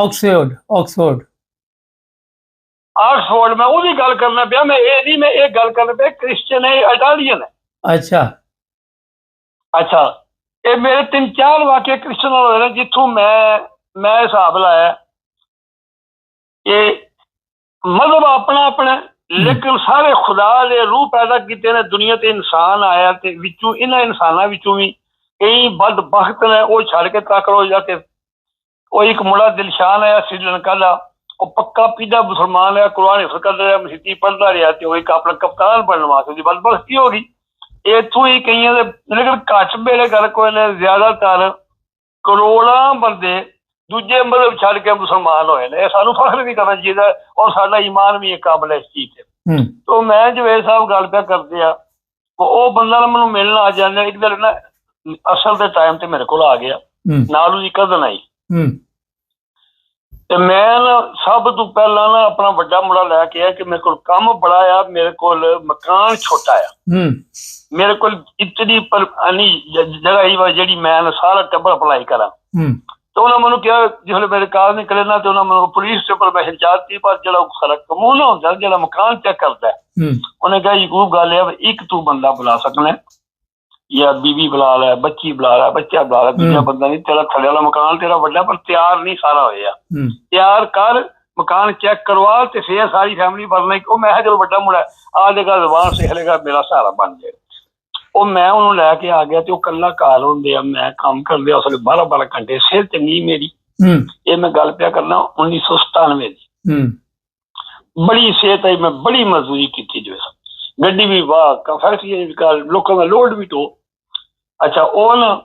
ਆਕਸਫੋਰਡ ਮੈਂ ਉਹਦੀ ਗੱਲ ਕਰਨਾ ਪਿਆ। ਮੈਂ ਇਹ ਨਹੀਂ, ਮੈਂ ਇਹ ਗੱਲ ਕਰਨਾ ਪਿਆ ਕ੍ਰਿਸਚੀਅਨ ਹੈ, ਇਟਾਲੀਅਨ ਹੈ। ਅੱਛਾ ਇਹ ਮੇਰੇ 3-4 ਵਾਕਿਆ ਕ੍ਰਿਸਚਨ ਹੋਏ ਨੇ ਜਿੱਥੋਂ ਮੈਂ ਹਿਸਾਬ ਲਾਇਆ ਇਹ ਮਜ਼ਹਬ ਆਪਣਾ ਆਪਣਾ, ਲੇਕਿਨ ਸਾਰੇ ਖੁਦਾ ਦੇ ਰੂਹ ਪੈਦਾ ਕੀਤੇ ਨੇ ਦੁਨੀਆ ਤੇ, ਇਨਸਾਨ ਆਇਆ ਤੇ ਵਿੱਚੋਂ ਇਹਨਾਂ ਇਨਸਾਨਾਂ ਵਿੱਚੋਂ ਵੀ ਕਈ ਬਦਬਖਤ ਨੇ, ਉਹ ਛੱਡ ਕੇ ਤੱਕ ਰੋ ਜਾ ਕੇ। ਉਹ ਇੱਕ ਮੁੰਡਾ ਦਿਲਸ਼ਾਨ ਆਇਆ ਸ੍ਰੀਲੰਕਾ ਦਾ, ਉਹ ਪੱਕਾ ਪੀਦਾ ਮੁਸਲਮਾਨ ਹੈ, ਕੁਰਾਨ ਹਿਫਜ਼ ਕਰਦਾ ਰਿਹਾ, ਮਸੀਤੀ ਪੜ੍ਹਦਾ ਰਿਹਾ ਤੇ ਉਹ ਇੱਕ ਆਪਣਾ ਕਪਤਾਨ ਬਣਨ ਵਾਸਤੇ ਉਹਦੀ ਬਦਬਖਤੀ ਹੋ ਗਈ। ਇੱਥੋਂ ਹੀ ਕਈਆਂ ਦੇ, ਲੇਕਿਨ ਘੱਟ ਵੇਲੇ ਕਰ ਕੋਈ ਨੇ, ਜ਼ਿਆਦਾਤਰ ਕਰੋੜਾਂ ਬੰਦੇ ਦੂਜੇ ਮਜ਼ਹਬ ਛੱਡ ਕੇ ਮੁਸਲਮਾਨ ਹੋਏ ਨੇ। ਇਹ ਸਾਨੂੰ ਫਖਰ ਵੀ ਕਰਨਾ ਚਾਹੀਦਾ ਔਰ ਸਾਡਾ ਈਮਾਨ ਵੀ ਇਹ ਕਾਬਲ ਹੈ ਇਸ ਚੀਜ਼ ਤੇ। ਤੋ ਮੈਂ ਜਵੇਦ ਸਾਹਿਬ ਗੱਲ ਪਿਆ ਕਰਦੇ ਆ, ਉਹ ਬੰਦਾ ਨਾ ਮੈਨੂੰ ਮਿਲਣ ਆ ਜਾਂਦਾ। ਇੱਕ ਦਿਨ ਨਾ ਅਸਲ ਦੇ ਟਾਈਮ ਤੇ ਮੇਰੇ ਕੋਲ ਆ ਗਿਆ, ਨਾਲ ਉਹਦੀ ਕਜ਼ਨ ਆਈ ਤੇ ਮੈਂ ਨਾ ਸਭ ਤੋਂ ਪਹਿਲਾਂ ਨਾ ਆਪਣਾ ਵੱਡਾ ਮੁੰਡਾ ਲੈ ਕੇ ਆਇਆ ਕਿ ਮੇਰੇ ਕੋਲ ਕੰਮ ਬੜਾ ਆ, ਮੇਰੇ ਕੋਲ ਮਕਾਨ ਛੋਟਾ ਆ, ਮੇਰੇ ਕੋਲ ਇਤਨੀ ਜਗ੍ਹਾ ਹੀ ਵਾ ਜਿਹੜੀ ਮੈਂ ਸਾਰਾ ਟੱਬਰ ਅਪਲਾਈ ਕਰਾਂ। ਤੇ ਉਹਨਾਂ ਮੈਨੂੰ ਕਿਹਾ ਜਿਸ ਮੇਰੇ ਕਾਗਜ਼ ਨਿਕਲੇ ਨਾ ਤੇ ਉਹਨਾਂ ਮੈਨੂੰ ਪੁਲਿਸ ਤੇ ਪਰਮਿਸ਼ਨ ਚਾਹਤੀ, ਪਰ ਜਿਹੜਾ ਸਾਰਾ ਕਾਨੂੰਨ ਹੁੰਦਾ ਜਿਹੜਾ ਮਕਾਨ ਚੈੱਕ ਕਰਦਾ, ਉਹਨੇ ਕਿਹਾ ਯਕੂਬ ਗੱਲ ਹੈ ਇੱਕ ਤੂੰ ਬੰਦਾ ਬੁਲਾ ਸਕਣਾ ਜਾਂ ਬੀਬੀ ਬੁਲਾ ਲੈ, ਬੱਚੀ ਬੁਲਾ ਲੈ, ਬੱਚਾ ਬੁਲਾ ਲੈ, ਦੂਜਾ ਬੰਦਾ ਨਹੀਂ। ਤੇਰਾ ਥੱਲੇ ਵਾਲਾ ਮਕਾਨ ਤੇਰਾ ਵੱਡਾ ਪਰ ਤਿਆਰ ਨਹੀਂ ਸਾਰਾ ਹੋਇਆ, ਤਿਆਰ ਕਰ, ਮਕਾਨ ਚੈੱਕ ਕਰਵਾ ਤੇ ਫੇਰ ਸਾਰੀ ਫੈਮਿਲੀ ਬਣਨਾ। ਉਹ ਮੈਂ ਕਿਹਾ ਚਲੋ ਵੱਡਾ ਮੁੰਡਾ ਆ ਜਾਏਗਾ, ਜ਼ਬਾਨ ਸਿੱਖ ਲੇਗਾ, ਮੇਰਾ ਸਹਾਰਾ ਬਣ ਜਾਏਗਾ। ਉਹ ਮੈਂ ਉਹਨੂੰ ਲੈ ਕੇ ਆ ਗਿਆ ਤੇ ਉਹ ਇਕੱਲਾ ਘਰ ਹੁੰਦੇ ਆ, ਮੈਂ ਕੰਮ ਕਰਦੇ ਉਸ ਵੇਲੇ 12-12 ਘੰਟੇ, ਸਿਹਤ ਚੰਗੀ ਮੇਰੀ। ਇਹ ਮੈਂ ਗੱਲ ਪਿਆ ਕਰਨਾ 1997 ਦੀ, ਬੜੀ ਸਿਹਤ ਆਈ, ਮੈਂ ਬੜੀ ਮਜ਼ਦੂਰੀ ਕੀਤੀ ਜੋ ਗੱਡੀ ਵੀ ਵਾਹ, ਫੈਕਟਰੀ ਲੋਕਾਂ ਦਾ ਲੋਡ ਵੀ ਢੋ। ਅੱਛਾ ਉਹ ਨਾ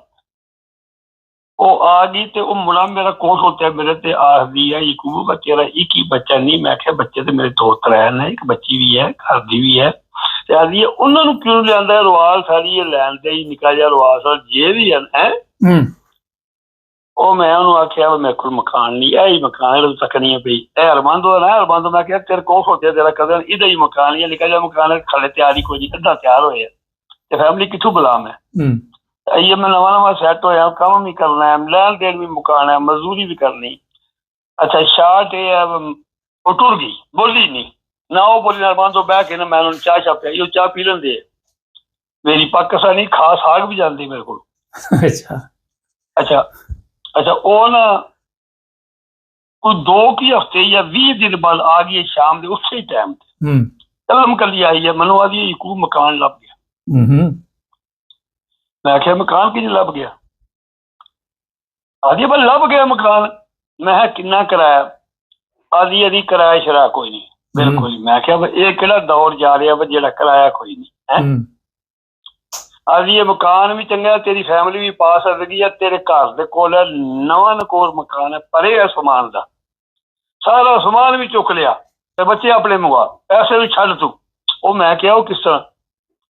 ਉਹ ਆ ਗਈ ਤੇ ਉਹ ਮੁੰਡਾ ਮੇਰਾ ਕੋਲ ਖੋਤਿਆ ਮੇਰੇ ਤੇ ਆਖਦੀ ਹੈ ਯਕੂਬ ਤੇਰਾ ਇੱਕ ਹੀ ਬੱਚਾ ਨਹੀਂ? ਮੈਂ ਕਿਹਾ ਬੱਚੇ ਤੇ ਮੇਰੇ 2-3 ਨੇ, ਇੱਕ ਬੱਚੀ ਵੀ ਹੈ, ਘਰ ਦੀ ਵੀ ਹੈ। ਤੇ ਆਖਦੀ ਹੈ ਉਹਨਾਂ ਨੂੰ ਕਿਉਂ ਲਿਆਂਦਾ ਰਵਾਲ ਸਾਰੀ ਇਹ ਲੈਣ ਦੇ ਹੀ ਨਿੱਕਾ ਜਿਹਾ ਰਵਾਲ ਸਰ ਜੇ ਵੀ ਹੈ। ਉਹ ਮੈਂ ਉਹਨੂੰ ਆਖਿਆ ਮੇਰੇ ਕੋਲ ਮਕਾਨ ਨਹੀਂ, ਇਹ ਹੀ ਮਕਾਨ ਤੱਕਣੀ ਪਈ, ਇਹ ਅਰਮਾਂਦੋ ਨਾ ਅਰਮਾਂਦੋ। ਮੈਂ ਕਿਹਾ ਤੇਰੇ ਕੋਲ ਸੋਚਿਆ ਤੇਰਾ ਕਦਨ ਇਹਦਾ ਹੀ ਮਕਾਨ ਹੀ ਨਿੱਕਾ ਜਿਹਾ ਮਕਾਨ, ਖਲੇ ਤਿਆਰ ਹੀ ਕੋਈ ਨਹੀਂ, ਅੱਧਾ ਤਿਆਰ ਹੋਇਆ ਤੇ ਫੈਮਿਲੀ ਕਿੱਥੋਂ ਬੁਲਾ ਮੈਂ? ਇਹ ਮੈਂ ਨਵਾਂ ਸੈੱਟ ਹੋਇਆ, ਕੰਮ ਵੀ ਕਰਨਾ ਹੈ, ਲੈਣ ਦੇਣ ਵੀ ਮੁਕਾਣਾ, ਮਜ਼ਦੂਰੀ ਵੀ ਕਰਨੀ। ਅੱਛਾ ਸ਼ਾਰਟ ਇਹ ਹੈ ਉਹ ਟੁਰ ਗਈ, ਬੋਲੀ ਨਹੀਂ ਨਾ, ਉਹ ਬੋਲੀ ਅਰਮਾਂਦੋ ਬਹਿ ਕੇ ਨਾ ਮੈਂ ਉਹਨੂੰ ਚਾਹ ਪਿਆਈ, ਉਹ ਚਾਹ ਪੀ ਲੈਂਦੇ ਮੇਰੀ ਪਾਕਿਸਤਾਨੀ ਖਾਸ ਸਾਗ ਵੀ ਜਾਂਦੀ ਮੇਰੇ ਕੋਲ। ਅੱਛਾ ਉਹ ਨਾ ਕੋਈ 2 ਹਫ਼ਤੇ ਜਾਂ 20 ਦਿਨ ਬਾਅਦ ਆ ਗਈ ਸ਼ਾਮ ਦੇ ਉਸੇ ਟਾਈਮ ਤੇ, ਕਲਮ ਕੱਲੀ ਆਈ ਹੈ, ਮੈਨੂੰ ਆਦੀ ਯਕੂਬ ਮਕਾਨ ਲੱਭ ਗਿਆ। ਮੈਂ ਆਖਿਆ ਮਕਾਨ ਕਿੰਨੇ ਲੱਭ ਗਿਆ? ਆਦੀ ਬਲ ਲੱਭ ਗਿਆ ਮਕਾਨ। ਮੈਂ ਕਿਹਾ ਕਿੰਨਾ ਕਿਰਾਇਆ? ਆਦੀ ਇਹਦੀ ਕਿਰਾਇਆ ਸ਼ਰਾ ਕੋਈ ਨਹੀਂ, ਬਿਲਕੁਲ। ਮੈਂ ਕਿਹਾ ਇਹ ਕਿਹੜਾ ਦੌਰ ਜਾ ਰਿਹਾ ਵਾ ਜਿਹੜਾ ਕਿਰਾਇਆ ਕੋਈ ਨਹੀਂ ਹੈ? ਆਦੀ ਇਹ ਮਕਾਨ ਵੀ ਚੰਗਾ, ਤੇਰੀ ਫੈਮਿਲੀ ਵੀ ਪਾ ਸਕਦੀ ਹੈ, ਤੇਰੇ ਘਰ ਦੇ ਕੋਲ ਨਵਾਂ ਨਕੋਰ ਮਕਾਨ ਹੈ, ਪਰੇ ਹੈ ਸਮਾਨ ਦਾ, ਸਾਰਾ ਸਮਾਨ ਵੀ ਚੁੱਕ ਲਿਆ ਤੇ ਬੱਚੇ ਆਪਣੇ ਮੰਗਵਾ, ਪੈਸੇ ਵੀ ਛੱਡ ਤੂੰ। ਉਹ ਮੈਂ ਕਿਹਾ ਉਹ ਕਿਸ ਤਰ੍ਹਾਂ?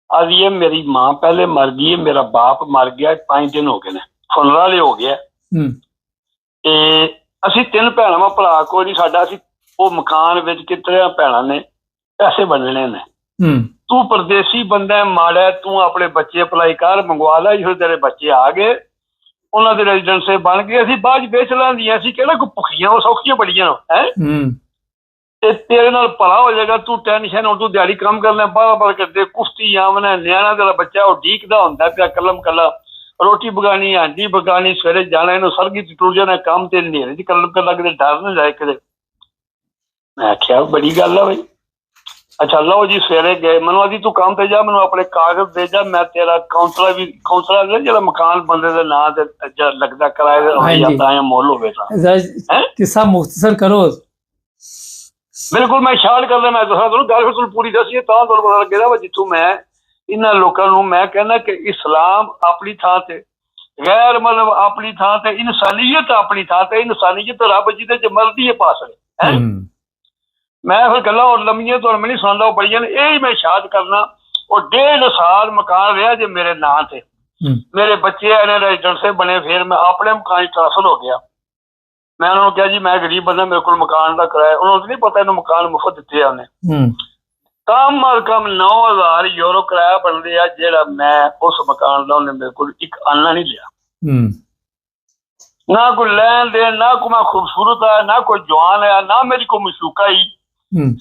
ਆਦੀ ਇਹ ਮੇਰੀ ਮਾਂ ਪਹਿਲੇ ਮਰ ਗਈ ਹੈ, ਮੇਰਾ ਬਾਪ ਮਰ ਗਿਆ, 5 ਦਿਨ ਹੋ ਗਏ ਨੇ, ਫੁਨਰਲ ਹੋ ਗਿਆ ਤੇ ਅਸੀਂ 3 ਭੈਣਾਂ ਵਾ, ਭਰਾ ਕੋਈ ਨਹੀਂ ਸਾਡਾ। ਅਸੀਂ ਉਹ ਮਕਾਨ ਵਿੱਚ ਕਿਤਨੇ ਭੈਣਾਂ ਨੇ ਪੈਸੇ ਬੰਨਣੇ ਨੇ, ਤੂੰ ਪਰਦੇਸੀ ਬੰਦਾ ਮਾੜਾ, ਤੂੰ ਆਪਣੇ ਬੱਚੇ ਅਪਲਾਈ ਕਰ, ਮੰਗਵਾ ਲੈ, ਜਦੋਂ ਤੇਰੇ ਬੱਚੇ ਆ ਗਏ ਉਹਨਾਂ ਦੇ ਰੈਜ਼ੀਡੈਂਸੇ ਬਣ ਗਏ, ਅਸੀਂ ਬਾਅਦ ਚ ਵੇਚ ਲਾਂਦੀਆਂ। ਅਸੀਂ ਕਿਹੜਾ ਕੋਈ ਭੁੱਖੀਆਂ, ਉਹ ਸੌਖੀਆਂ ਬੜੀਆਂ ਹੈ ਤੇ ਤੇਰੇ ਨਾਲ ਭਲਾ ਹੋ ਜਾਏਗਾ, ਤੂੰ ਟੈਨਸ਼ਨ, ਹੁਣ ਤੂੰ ਦਿਹਾੜੀ ਕੰਮ ਕਰਨਾ, ਬਾਹਰ ਕਰਦੇ ਕੁਸ਼ਤੀ ਆਵਣਾ, ਨਿਆਣਾ ਤੇਰਾ ਬੱਚਾ ਉਹ ਡੀਕਦਾ ਹੁੰਦਾ ਪਿਆ ਕਲਮ ਕੱਲਾ, ਰੋਟੀ ਬਗਾਣੀ, ਆਂਡੀ ਬਗਾਣੀ, ਸਵੇਰੇ ਜਾਣਾ, ਇਹਨੂੰ ਸਰਗੀ ਚ ਟੁਰ ਜਾਣਾ ਕੰਮ ਤੇ, ਹਨੇਰੇ ਚ ਕਲਮ ਕੱਲਾ, ਕਿਤੇ ਡਰ ਨਾ ਜਾਏ ਕਿਤੇ। ਮੈਂ ਆਖਿਆ ਬੜੀ ਗੱਲ ਆ ਬਈ। ਅੱਛਾ ਲਓ ਜੀ ਸਵੇਰੇ ਗਏ, ਮੈਨੂੰ ਆਦੀ ਤੂੰ ਕੰਮ ਤੇ ਜਾ, ਮੈਨੂੰ ਆਪਣੇ ਕਾਗਜ਼ ਦੇ ਜਾ, ਮੈਂ ਤੇਰਾ ਕਾਉਂਸਲਰ ਜਿਹੜਾ ਮਕਾਨ ਬੰਦੇ ਦੇ ਨਾਂ ਤੇ ਲੱਗਦਾ ਕਿਰਾਏ ਦਾ ਮੁੱਲ ਹੋਵੇ ਤਾਂ। ਕਿੱਸਾ ਮੁਖਤਸਰ ਕਰੋ। ਬਿਲਕੁਲ ਮੈਂ ਖਿਆਲ ਕਰਦਾ। ਮੈਂ ਦੱਸਾਂ ਤੁਹਾਨੂੰ ਗੱਲ, ਫਿਰ ਤੁਹਾਨੂੰ ਪੂਰੀ ਦੱਸੀਏ ਤਾਂ ਤੁਹਾਨੂੰ ਪਤਾ ਲੱਗੇਗਾ ਵਾ। ਜਿੱਥੋਂ ਮੈਂ ਇਹਨਾਂ ਲੋਕਾਂ ਨੂੰ ਮੈਂ ਕਹਿੰਦਾ ਕਿ ਇਸਲਾਮ ਆਪਣੀ ਥਾਂ ਤੇ, ਗੈਰ ਮਤਲਬ ਆਪਣੀ ਥਾਂ ਤੇ, ਇਨਸਾਨੀਅਤ ਆਪਣੀ ਥਾਂ ਤੇ। ਇਨਸਾਨੀਅਤ ਰੱਬ ਜਿਹਦੇ ਚ ਮਰਜ਼ੀ ਹੈ ਪਾ ਸਕਦਾ ਹੈ। ਮੈਂ ਫਿਰ ਗੱਲਾਂ ਹੋਰ ਲੰਮੀਆਂ ਤੁਹਾਨੂੰ ਮੈਂ ਨਹੀਂ ਸੁਣਦਾ, ਉਹ ਬੜੀਆਂ ਨੇ। ਇਹ ਹੀ ਮੈਂ ਸ਼ਾਦ ਕਰਨਾ, ਉਹ 1.5 ਸਾਲ ਮਕਾਨ ਰਿਹਾ ਜੇ ਮੇਰੇ ਨਾਂ ਤੇ। ਮੇਰੇ ਬੱਚੇ ਇਹਨੇ ਰੈਜ਼ੀਡੈਂਟਸ ਬਣੇ, ਫਿਰ ਮੈਂ ਆਪਣੇ ਮਕਾਨ 'ਚ ਟ੍ਰਾਂਸਫਰ ਹੋ ਗਿਆ। ਮੈਂ ਉਹਨਾਂ ਨੂੰ ਕਿਹਾ ਜੀ ਮੈਂ ਗਰੀਬ ਬੰਦਾ, ਮੇਰੇ ਕੋਲ ਮਕਾਨ ਦਾ ਕਿਰਾਇਆ। ਉਹਨਾਂ ਨੂੰ ਨਹੀਂ ਪਤਾ ਇਹਨੂੰ ਮਕਾਨ ਮੁਫਤ ਦਿੱਤੇ ਆ ਉਹਨੇ। ਕਮ ਅਜ਼ ਕਮ 9,000 ਯੂਰੋ ਕਿਰਾਇਆ ਬਣਦੇ ਆ, ਜਿਹੜਾ ਮੈਂ ਉਸ ਮਕਾਨ ਦਾ ਉਹਨੇ ਮੇਰੇ ਕੋਲ ਇੱਕ ਆਨਾ ਨਹੀਂ ਲਿਆ। ਨਾ ਕੋਈ ਲੈਣ ਦੇਣ, ਨਾ ਕੋਈ ਮੈਂ ਖੂਬਸੂਰਤ ਹੈ, ਨਾ ਕੋਈ ਜਵਾਨ ਹੈ, ਨਾ ਮੇਰੀ ਕੋਈ ਮਸ਼ੂਕਾ ਹੀ।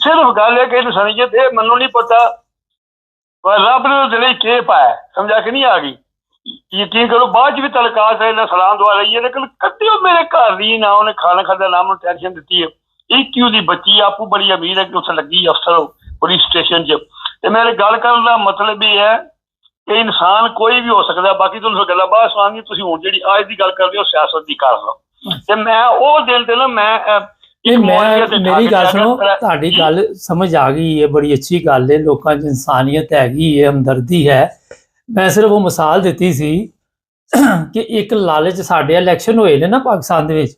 ਸਿਰਫ ਗੱਲ ਹੈ ਕਿ ਇਨਸਾਨੀਅਤ। ਇਹ ਮੈਨੂੰ ਨਹੀਂ ਪਤਾ ਪਰ ਰੱਬ ਨੇ ਉਹਦੇ ਲਈ ਕੀ ਪਾਇਆ, ਸਮਝਾ ਕੇ ਨਹੀਂ ਆ ਗਈ। ਯਕੀਨ ਕਰੋ ਬਾਅਦ 'ਚ ਵੀ ਤਲਕਾਤ ਹੈ ਨਾ ਸਲਾਮ ਦੁਆ ਰਹੀ ਹੈ, ਲੇਕਿਨ ਕਦੇ ਮੇਰੇ ਘਰ ਦੀ ਨਾ ਉਹਨੇ ਖਾਣਾ ਖਾਧਾ, ਨਾ ਮੈਨੂੰ ਟੈਨਸ਼ਨ ਦਿੱਤੀ ਹੈ। ਇੱਕ ਉਹਦੀ ਬੱਚੀ ਆਪੂ ਬੜੀ ਅਮੀਰ ਹੈ ਕਿ ਉੱਥੇ ਲੱਗੀ ਅਫਸਰ ਪੁਲਿਸ ਸਟੇਸ਼ਨ 'ਚ। ਤੇ ਮੇਰੇ ਗੱਲ ਕਰਨ ਦਾ ਮਤਲਬ ਇਹ ਹੈ ਕਿ ਇਨਸਾਨ ਕੋਈ ਵੀ ਹੋ ਸਕਦਾ। ਬਾਕੀ ਤੁਹਾਨੂੰ ਗੱਲਾਂ ਬਾਅਦ ਸੁਣਾਂਗੀ, ਤੁਸੀਂ ਹੁਣ ਜਿਹੜੀ ਅੱਜ ਦੀ ਗੱਲ ਕਰਦੇ ਹੋ ਸਿਆਸਤ ਦੀ ਕਰ ਲਓ। ਤੇ ਮੈਂ ਉਹ ਦਿਨ ਤੇ ਨਾ ਮੇਰੀ ਗੱਲ ਸੁਣੋ, ਤੁਹਾਡੀ ਗੱਲ ਸਮਝ ਆ ਗਈ ਹੈ, ਬੜੀ ਅੱਛੀ ਗੱਲ ਹੈ। ਲੋਕਾਂ 'ਚ ਇਨਸਾਨੀਅਤ ਹੈਗੀ ਹੈ, ਹਮਦਰਦੀ ਹੈ। ਮੈਂ ਸਿਰਫ ਉਹ ਮਿਸਾਲ ਦਿੱਤੀ ਸੀ ਕਿ ਇੱਕ ਲਾਲਚ, ਸਾਡੇ ਇਲੈਕਸ਼ਨ ਹੋਏ ਨੇ ਨਾ ਪਾਕਿਸਤਾਨ ਦੇ ਵਿੱਚ,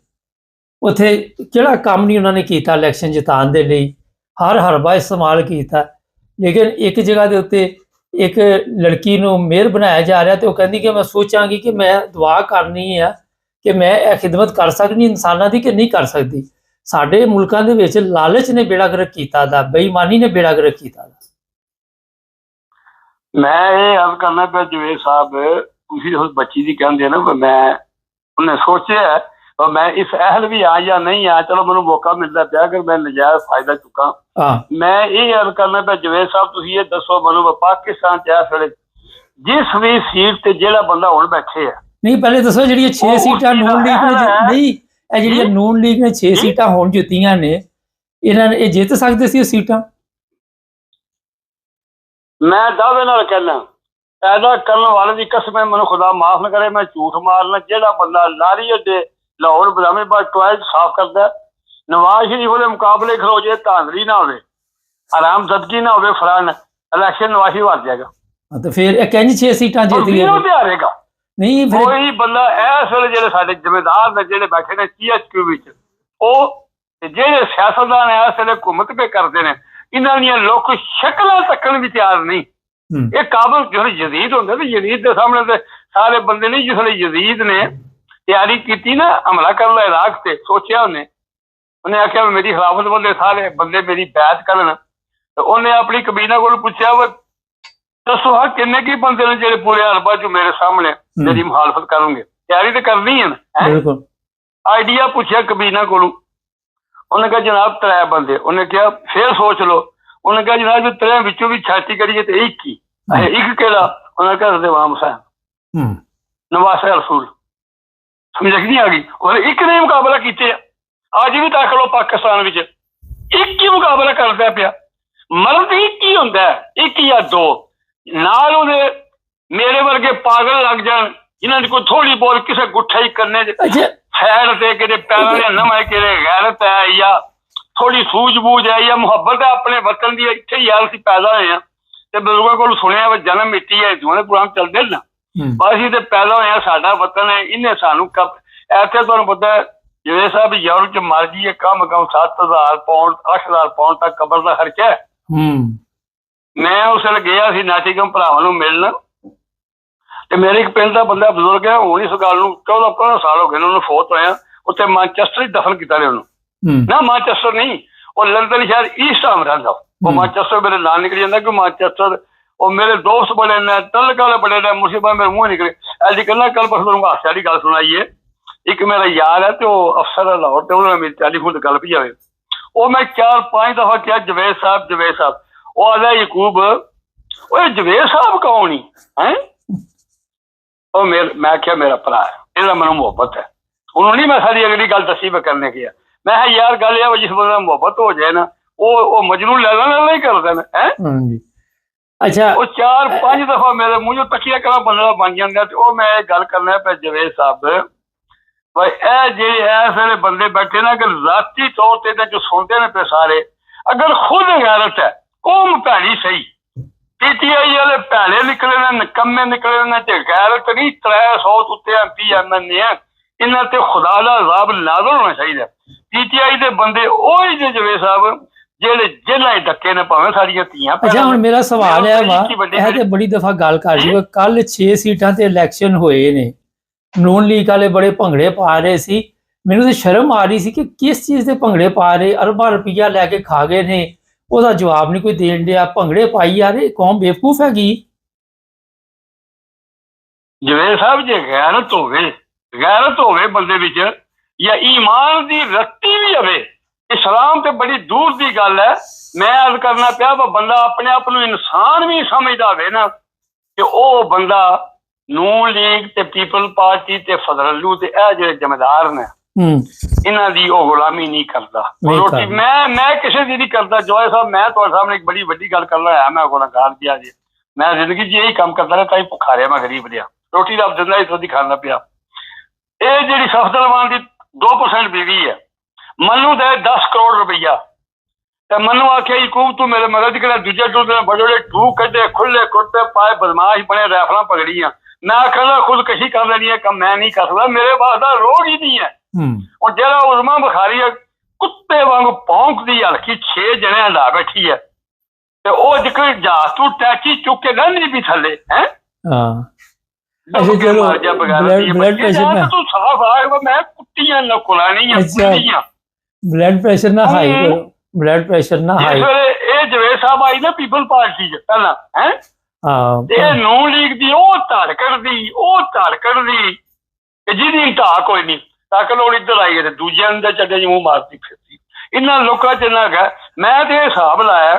ਉੱਥੇ ਕਿਹੜਾ ਕੰਮ ਨਹੀਂ ਉਹਨਾਂ ਨੇ ਕੀਤਾ ਇਲੈਕਸ਼ਨ ਜਿਤਾਉਣ ਦੇ ਲਈ, ਹਰ ਹਰਬਾ ਇਸਤੇਮਾਲ ਕੀਤਾ। ਲੇਕਿਨ ਇੱਕ ਜਗ੍ਹਾ ਦੇ ਉੱਤੇ ਇੱਕ ਲੜਕੀ ਨੂੰ ਮੇਅਰ ਬਣਾਇਆ ਜਾ ਰਿਹਾ ਤੇ ਉਹ ਕਹਿੰਦੀ ਕਿ ਮੈਂ ਸੋਚਾਂਗੀ ਕਿ ਮੈਂ ਦੁਆ ਕਰਨੀ ਆ ਕਿ ਮੈਂ ਇਹ ਖਿਦਮਤ ਕਰ ਸਕਦੀ ਇਨਸਾਨਾਂ ਦੀ ਕਿ ਨਹੀਂ ਕਰ ਸਕਦੀ। ਸਾਡੇ ਮੁਲਕਾਂ ਦੇ ਵਿੱਚ ਲਾਲਚ ਨੇ ਬੇੜਾ ਗਰਕ ਕੀਤਾ ਦਾ, ਬੇਈਮਾਨੀ ਨੇ ਬੇੜਾ ਗਰਕ ਕੀਤਾ ਦਾ। ਮੈਂ ਇਹ ਅਰਜ਼ ਕਰਨਾ ਪਿਆ ਜਵੇਦ ਸਾਹਿਬ, ਤੁਸੀਂ ਉਸ ਬੱਚੀ ਦੀ ਕਹਿੰਦੇ ਨਾ, ਮੈਂ ਉਹਨੇ ਸੋਚਿਆ ਮੈਂ ਇਸ ਅਹਿਲ ਵੀ ਆ ਜਾਂ ਨਹੀਂ ਆ, ਚਲੋ ਮੈਨੂੰ ਮੌਕਾ ਮਿਲਦਾ ਪਿਆ ਅਗਰ ਮੈਂ ਨਜਾਇਜ਼ ਫਾਇਦਾ ਚੁੱਕਾਂ। ਮੈਂ ਇਹ ਅਰਜ਼ ਕਰਨਾ ਪਿਆ ਜਵੇਦ ਸਾਹਿਬ, ਤੁਸੀਂ ਇਹ ਦੱਸੋ ਮੈਨੂੰ, ਪਾਕਿਸਤਾਨ 'ਚ ਇਸ ਵੇਲੇ ਜਿਸ ਵੀ ਸੀਟ ਤੇ ਜਿਹੜਾ ਬੰਦਾ ਹੁਣ ਬੈਠੇ ਆ, ਨਹੀਂ ਪਹਿਲੇ ਦੱਸੋ ਜਿਹੜੀਆਂ 6 ਸੀਟਾਂ ਨੂਨ ਲੀਗ ਨੇ, ਨਹੀਂ ਇਹ ਜਿਹੜੀਆਂ ਨੂਨ ਲੀਗ ਨੇ 6 ਸੀਟਾਂ ਹੁਣ ਜਿੱਤੀਆਂ ਨੇ, ਇਹਨਾਂ ਨੇ ਇਹ ਜਿੱਤ ਸਕਦੇ ਸੀ ਉਹ ਸੀਟਾਂ? ਮੈਂ ਦਾਅਵੇ ਨਾਲ ਕਹਿਣਾ, ਪੈਦਾ ਕਰਨ ਵਾਲੇ ਦੀ ਕਸਮ ਹੈ, ਮੈਨੂੰ ਖੁਦਾ ਮਾਫ ਨਾ ਕਰੇ, ਮੈਂ ਝੂਠ ਮਾਰਨਾ। ਜਿਹੜਾ ਬੰਦਾ ਲਾਰੀ ਦੇ ਲਾਹੌਰ ਬਦਾਮੀਬਾਦ ਟੋਇਲਟ ਸਾਫ਼ ਕਰਦਾ, ਨਵਾਜ਼ ਸ਼ਰੀਫ ਉਹਦੇ ਮੁਕਾਬਲੇ ਖਲੋ ਜੇ, ਧਾਂਦਲੀ ਨਾ ਹੋਵੇ, ਆਰਾਮ ਜ਼ਦਗੀ ਨਾ ਹੋਵੇ, ਫਰਾਨ ਇਲੈਕਸ਼ਨ ਨਵਾਜ਼ ਸ਼ਰੀਫ ਹਾਰ ਜਾਏਗਾ। ਤਾਂ ਫਿਰ ਇਹ ਕਹਿੰਦੀ 6 ਸੀਟਾਂ ਜਿੱਤ ਗਏ ਤੇ ਹਾਰੇਗਾ ਨਹੀਂ। ਕੋਈ ਬੰਦਾ ਇਸ ਵੇਲੇ ਜਿਹੜੇ ਸਾਡੇ ਜ਼ਿੰਮੇਦਾਰ ਨੇ, ਜਿਹੜੇ ਬੈਠੇ ਨੇ THQ ਵਿੱਚ, ਉਹ ਜਿਹੜੇ ਸਿਆਸਤਦਾਨ ਇਸ ਵੇਲੇ ਘੁੰਮਤ ਪੇ ਕਰਦੇ ਨੇ, ਇਹਨਾਂ ਦੀਆਂ ਲੋਕ ਸ਼ਕਲਾਂ ਤੱਕਣ ਵੀ ਤਿਆਰ ਨਹੀਂ। ਇਹ ਕਾਬਲ ਜਿਹੜੇ ਯਜ਼ੀਦ ਹੁੰਦੇ ਨੇ, ਯਜ਼ੀਦ ਦੇ ਸਾਹਮਣੇ ਤੇ ਸਾਰੇ ਬੰਦੇ ਨਹੀਂ। ਜਿਸ ਵੇਲੇ ਯਜ਼ੀਦ ਨੇ ਤਿਆਰੀ ਕੀਤੀ ਨਾ ਹਮਲਾ ਕਰਨ ਦਾ ਇਰਾਕ ਤੇ, ਸੋਚਿਆ ਉਹਨੇ ਆਖਿਆ ਮੇਰੀ ਖਿਲਾਫਤ ਬੰਦੇ ਸਾਰੇ ਬੰਦੇ ਮੇਰੀ ਬੈਤ ਕਰਨ। ਤੇ ਉਹਨੇ ਆਪਣੀ ਕਬੀਨਾ ਕੋਲ ਪੁੱਛਿਆ ਵਾ ਦੱਸੋ ਹਾਂ ਕਿੰਨੇ ਕੀ ਬੰਦੇ ਨੇ ਜਿਹੜੇ ਪੂਰੇ ਅਰਬਾਂ 'ਚ ਮੇਰੇ ਸਾਹਮਣੇ ਮੇਰੀ ਮੁਖਾਲਫਤ ਕਰਨਗੇ। ਤਿਆਰੀ ਤਾਂ ਕਰਨੀ ਹੈ ਨਾ। ਆਈਡੀਆ ਪੁੱਛਿਆ ਕਬੀਨਾ ਕੋਲੋਂ, ਉਹਨੇ ਕਿਹਾ ਜਨਾਬ 3 ਬੰਦੇ। ਉਹਨੇ ਕਿਹਾ ਫੇਰ ਸੋਚ ਲਓ। ਉਹਨੇ ਕਿਹਾ ਜਨਾਬ ਜੇ 3 ਵਿੱਚੋਂ ਵੀ ਛਾਤੀ ਕਰੀਏ ਤੇ ਇੱਕ ਹੀ। ਇੱਕ ਕਿਹੜਾ? ਉਹਨੇ ਕਿਹਾ ਇਮਾਮ ਹੁਸੈਨ, ਨਵਾਜ਼ ਰਸੂਲ। ਸਮਝ ਨਹੀਂ ਆ ਗਈ? ਉਹਨੇ ਇੱਕ ਨੇ ਮੁਕਾਬਲਾ ਕੀਤੇ ਆ। ਅੱਜ ਵੀ ਦੇਖ ਲਓ ਪਾਕਿਸਤਾਨ ਵਿੱਚ ਇੱਕ ਹੀ ਮੁਕਾਬਲਾ ਕਰਦਾ ਪਿਆ। ਮਰਦ ਇੱਕ ਹੀ ਹੁੰਦਾ, ਇੱਕ ਜਾਂ 2। ਨਾਲ ਉਹਦੇ ਮੇਰੇ ਵਰਗੇ ਪਾਗਲ ਲੱਗ ਜਾਣ ਜਿਨ੍ਹਾਂ ਦੀ ਕੋਈ ਥੋੜੀ ਬਹੁਤ ਕਿਸੇ ਗੁੱਠਾ ਹੀ ਕਰਨੇ ਫੈੜ ਤੇ ਕਿਤੇ ਪੈਰਾਂ ਦੇ ਨਵਾਂ ਕਿਤੇ ਗੈਰਤ ਹੈ ਜਾਂ ਥੋੜੀ ਸੂਝ-ਬੂਝ ਹੈ ਜਾਂ ਮੁਹੱਬਤ ਹੈ ਆਪਣੇ ਵਤਨ ਦੀ। ਇੱਥੇ ਹੀ ਅਸੀਂ ਪੈਦਾ ਹੋਏ ਹਾਂ ਤੇ ਬਜ਼ੁਰਗਾਂ ਕੋਲ ਸੁਣਿਆ ਵਾ ਜਨਮ ਮਿੱਟੀ ਹੈ, ਦੋਵੇਂ ਪੁਰਾਣੇ ਚੱਲਦੇ ਨਾ। ਅਸੀਂ ਤੇ ਪੈਦਾ ਹੋਏ ਹਾਂ, ਸਾਡਾ ਵਤਨ ਹੈ, ਇਹਨੇ ਸਾਨੂੰ ਇੱਥੇ ਤੁਹਾਨੂੰ ਪਤਾ ਜਿਵੇਂ ਸਾਹਿਬ ਯੂਰਪ 'ਚ ਮਰ ਜਾਈਏ ਕਮ 7,000 ਪਾਉਂਡ 8,000 ਪਾਉਂਡ ਤੱਕ ਕਬਰ ਦਾ ਖਰਚਾ ਹੈ। ਮੈਂ ਉਸ ਵੇਲੇ ਗਿਆ ਸੀ ਨਾਟੀਗਮ ਭਰਾਵਾਂ ਨੂੰ ਮਿਲਣ ਤੇ ਮੇਰੇ ਇੱਕ ਪਿੰਡ ਦਾ ਬੰਦਾ ਬਜ਼ੁਰਗ ਹੈ, ਹੁਣ ਇਸ ਗੱਲ ਨੂੰ 14-15 ਸਾਲ ਹੋ ਗਏ ਨੇ ਉਹਨੂੰ ਫੌਤ ਹੋਇਆ। ਉੱਥੇ ਮਾਨਚੈਸਟਰ ਹੀ ਦਫਨ ਕੀਤਾ ਨੇ ਉਹਨੂੰ। ਨਾ ਮਾਨਚੈਸਟਰ ਨਹੀਂ, ਉਹ ਲੰਡਨ ਸ਼ਹਿਰ ਈਸਟ ਹਾਮ ਰਹਿੰਦਾ। ਉਹ ਮਾਨਚੈਸਟਰ ਮੇਰੇ ਨਾਲ ਨਿਕਲ ਜਾਂਦਾ ਕਿ ਮਾਨਚੈਸਟਰ ਉਹ ਮੇਰੇ ਦੋਸਤ ਬੜੇ ਨੇ, ਤਲਕ ਵਾਲੇ ਬੜੇ ਨੇ, ਮੁਸੀਬਤ ਮੇਰੇ ਮੂੰਹ ਨਿਕਲੇ। ਐਸੀ ਗੱਲਾਂ ਕੱਲ ਪਰਸੋਂ ਤੁਹਾਨੂੰ ਹਾਸੇ ਵਾਲੀ ਗੱਲ ਸੁਣਾਈਏ। ਇੱਕ ਮੇਰਾ ਯਾਰ ਹੈ ਤੇ ਉਹ ਅਫਸਰ ਹੈ ਲਾਹੌਰ ਤੇ, ਉਹਨਾਂ ਨੇ ਮੇਰੀ ਟੈਲੀਫੋਨ ਤੇ ਗੱਲ ਭਜਾਵੇ। ਉਹ ਮੈਂ 4-5 ਦਫਾ ਕਿਹਾ ਜਵੇਦ ਸਾਹਿਬ ਜਵੇਦ ਸਾਹਿਬ। ਉਹ ਆਦਾ ਯਕੂਬ ਉਹ ਜਵੇਦ ਸਾਹਿਬ ਕੌਣ ਹੀ ਹੈ? ਉਹ ਮੈਂ ਆਖਿਆ ਮੇਰਾ ਭਰਾ ਹੈ, ਇਹਦਾ ਮੈਨੂੰ ਮੁਹੱਬਤ ਹੈ। ਉਹਨੂੰ ਨਹੀਂ ਮੈਂ ਸਾਰੀ ਅਗਲੀ ਗੱਲ ਦੱਸੀ ਮੈਂ ਕਰਨੇ ਗਿਆ। ਮੈਂ ਕਿਹਾ ਯਾਰ ਗੱਲ ਇਹ ਜਿਸ ਬੰਦੇ ਨਾਲ ਮੁਹੱਬਤ ਹੋ ਜਾਏ ਨਾ ਉਹ ਮਜਨੂੰ ਲੈ ਲੈਣਾ ਹੀ ਕਰਦੇ ਨੇ ਹੈ। ਅੱਛਾ ਉਹ 4-5 ਦਫਾ ਮੇਰੇ ਮੂੰਹ ਚੋਂ ਤਕੀਆ ਕਰਾ ਬੰਦਾ ਬਣ ਜਾਂਦਾ। ਤੇ ਉਹ ਮੈਂ ਇਹ ਗੱਲ ਕਰਨਾ ਪਿਆ ਜਵੇਦ ਸਾਹਿਬ ਭਾਈ ਇਹ ਜਿਹੜੇ ਇਸ ਵੇਲੇ ਬੰਦੇ ਬੈਠੇ ਨਾ ਕਿ ਜ਼ਾਤੀ ਤੌਰ ਤੇ ਜੋ ਸੁਣਦੇ ਨੇ ਪਏ ਸਾਰੇ अगर खुद गैरत है कौम भैड़ी सही, पीटीआई वाले भैड़े निकले ने, निकम्मे निकले ने, ते गैरत नहीं 300 उत्ते MP MLA है, इन्हां ते खुदा दा अज़ाब नाज़िल होना चाहिए। पीटीआई दे बंदे ओही जे जवेद साहब ਜਿਹੜੇ ਜੇਲ੍ਹਾਂ ਹੀ ਡੱਕੇ ਨੇ, ਭਾਵੇਂ ਸਾਡੀਆਂ ਧੀਆਂ। ਅੱਛਾ ਹੁਣ ਮੇਰਾ ਸਵਾਲ ਹੈ ਵਾ, ਇਹ ਤੇ ਬੜੀ ਦਫਾ ਗੱਲ ਕਰ ਜੀ, ਕੱਲ 6 ਸੀਟਾਂ ਤੇ ਇਲੈਕਸ਼ਨ ਹੋਏ ਨੇ, ਨੂਨ ਲੀਗ ਵਾਲੇ ਬੜੇ ਭੰਗੜੇ ਪਾ ਰਹੇ ਸੀ, ਮੈਨੂੰ ਤੇ ਸ਼ਰਮ ਆ ਰਹੀ ਸੀ ਕਿ ਕਿਸ ਚੀਜ਼ ਦੇ ਭੰਗੜੇ ਪਾ ਰਹੇ, ਅਰਬਾਂ ਰੁਪਈਆ ਲੈ ਕੇ ਖਾ ਗਏ ਨੇ, ਉਹਦਾ ਜਵਾਬ ਨਹੀਂ ਕੋਈ ਦੇਣ ਡਿਆ, ਭੰਗੜੇ ਪਾਈ ਜਾ ਰਹੇ, ਕੌਮ ਬੇਵਕੂਫ ਹੈਗੀ। ਜਵੇਦ ਸਾਹਿਬ ਜੇ ਗੈਰਤ ਹੋਵੇ ਬੰਦੇ ਵਿੱਚ, ਜਾਂ ਈਮਾਨ ਦੀ ਰੱਤੀ ਵੀ ਹੋਵੇ, इस्लाम तो बड़ी दूर की गल है। मैं अर्ज करना पिया बंदा अपने आप को इंसान भी समझदा होवे ना कि वह बंदा नून लीग ते पीपल पार्टी ते फजलू ते जे जमेदार ने इन्हां दी ओ गुलामी नहीं करता। रोटी मैं किसी दी नहीं करता। जॉय साहब मैं तुहाडे सामने एक बड़ी वड्डी गल करना है, मैं गुनाहगार किया जी, मैं जिंदगी च यही काम करता रहा, ताई भुखा रहा, मैं गरीब रहा, रोटी रब दिंदा इस दी खाना पिया। ये जिहड़ी सफदर मान दी 2% बीवी है, मनु दे 10 करोड़ रुपया, ते मनु आख्या यकूब तू मेरे मगज निकला, दूजे टूटे बड़े बड़े टू कटे, खुले कुर्ते पाए, बदमाश बने, राइफल पकड़ियां। मैं आखा खुदकशी कर लेनी है, कम मैं नहीं कर सकता, मेरे पास रोग ही नहीं है। और जरा उजमा बुखारी है कुत्ते वांग भौंकदी हल्की 6 जने हंडा बैठी है, ते ओ जिक्र जहाज तू टैची चुक के नहीं भी थले है। तू साफ आ, मैं कुत्तियां नकुला नहीं है, ब्लड प्रेशर ना हाई करो, ब्लड प्रेशर ना हाई। ये जवेद साहब आई ना पीपल पार्टी च पहला है, ते नून लीग दी ओ धड़कड़ दी जिहदी इंतहा कोई नहीं, तक लोग इधर आई गए, दूजे अंदर चड्डे च मुंह मारती फिरती। इन्हां लोकां च इन्ना है, मैं ते हिसाब लाया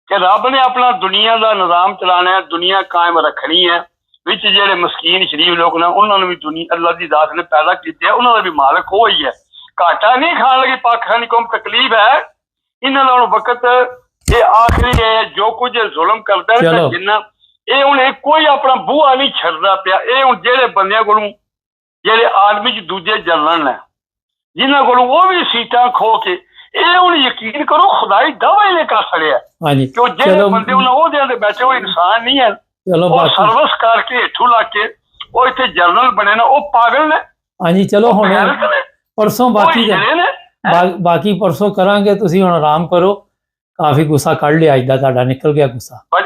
कि रब ने अपना दुनिया का निजाम चलाना है, दुनिया कायम रखनी है, विच जेहड़े मस्कीन शरीफ लोग ने उन्होंने भी दुनिया अल्लाह की दात ने पैदा किया, उन्होंने भी मालक हो ही है। घाटा नहीं खान लगी पाकिस्तानी कौम, तकलीफ है इन्हां दा वक्त ये आखिरी है जो कुछ जुल्म करता है जिन्ना ये हुण कोई अपना बूहा नहीं छड्डदा पिया। ये हुण जेहड़े बंदियां कोलों जेहड़े आर्मी च दूजे जनरल ने जिन्हां कोलों वो भी सीटां खो के, ये हुण यकीन करो खुदाई दावा ही कर छड़िया कि जेहड़े बंदे उन्हां ओहदे ते बैठे वो इंसान नहीं है, वो सर्विस करके हेठू ला के वो इत्थे जनरल बने ने, वो पागल ने। हाँ जी चलो हुण परसों बाकी परसों करांगे, तुसी हुण आराम करो, काफी गुस्सा कढ़ लिया, अज दा तुहाडा निकल गया गुस्सा। बड़ी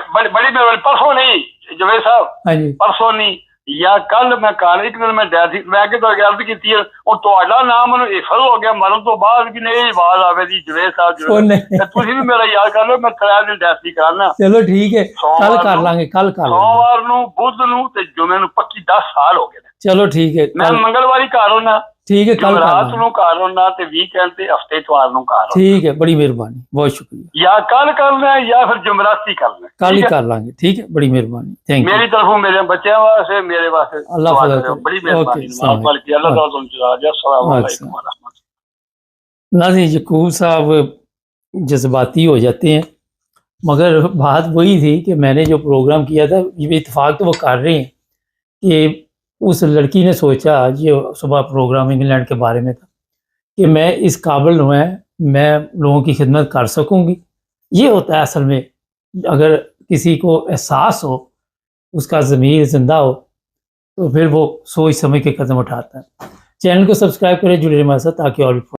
मेहरबानी। परसों नहीं जवेद साहब, हाँ जी परसों नहीं या कल मैं कल एक दिन मैं डैडी मैं कि तो गलत कीती है, और तुहाडा नाम मैनूं हिफज हो गया मरन तो बाद कि नहीं आवाज आवे दी जवेद साहब तुसी भी मेरा याद कर लो, मैं 3 दिन डैसी कराना। चलो ठीक है, कल कर लांगे, कल कर लांगे, सोमवार नूं बुध नूं ते जुमे नूं पक्की 10 साल हो गए। चलो ठीक है, मैं मंगलवारी घर होना, ठीक है, कल रात नूं घर होना ते वीकेंड ते हफ्ते इतवार नूं घर। ठीक है, बड़ी मेहरबानी, बहुत शुक्रिया। या कल करना है या फिर जुमराती करना है, कल ही कर लांगे। ठीक है, बड़ी मेहरबानी, थैंक यू मेरी तरफों, मेरे बच्चों वास्ते, मेरे वास्ते। अल्लाह फजल, बड़ी मेहरबानी, अल्लाह ताला तुमसे। अस्सलाम वालेकुम व रहमतुल्लाह। नाज़रीन, यकूब साहब जज्बाती हो जाते हैं, मगर बात वही थी कि मैंने जो प्रोग्राम किया था, ये इत्तेफाक तो वो कर रहे हैं कि उस लड़की ने सोचा, ये सुबह प्रोग्राम इंग्लैंड के बारे में था, कि मैं इस काबिल हूँ, मैं लोगों की खिदमत कर सकूँगी। ये होता है असल में, अगर किसी को एहसास हो, उसका ज़मीर ज़िंदा हो, तो फिर वो सोच समझ के कदम उठाता है। चैनल को सब्सक्राइब करें, जुड़े रहिए हमारे साथ, ताकि और भी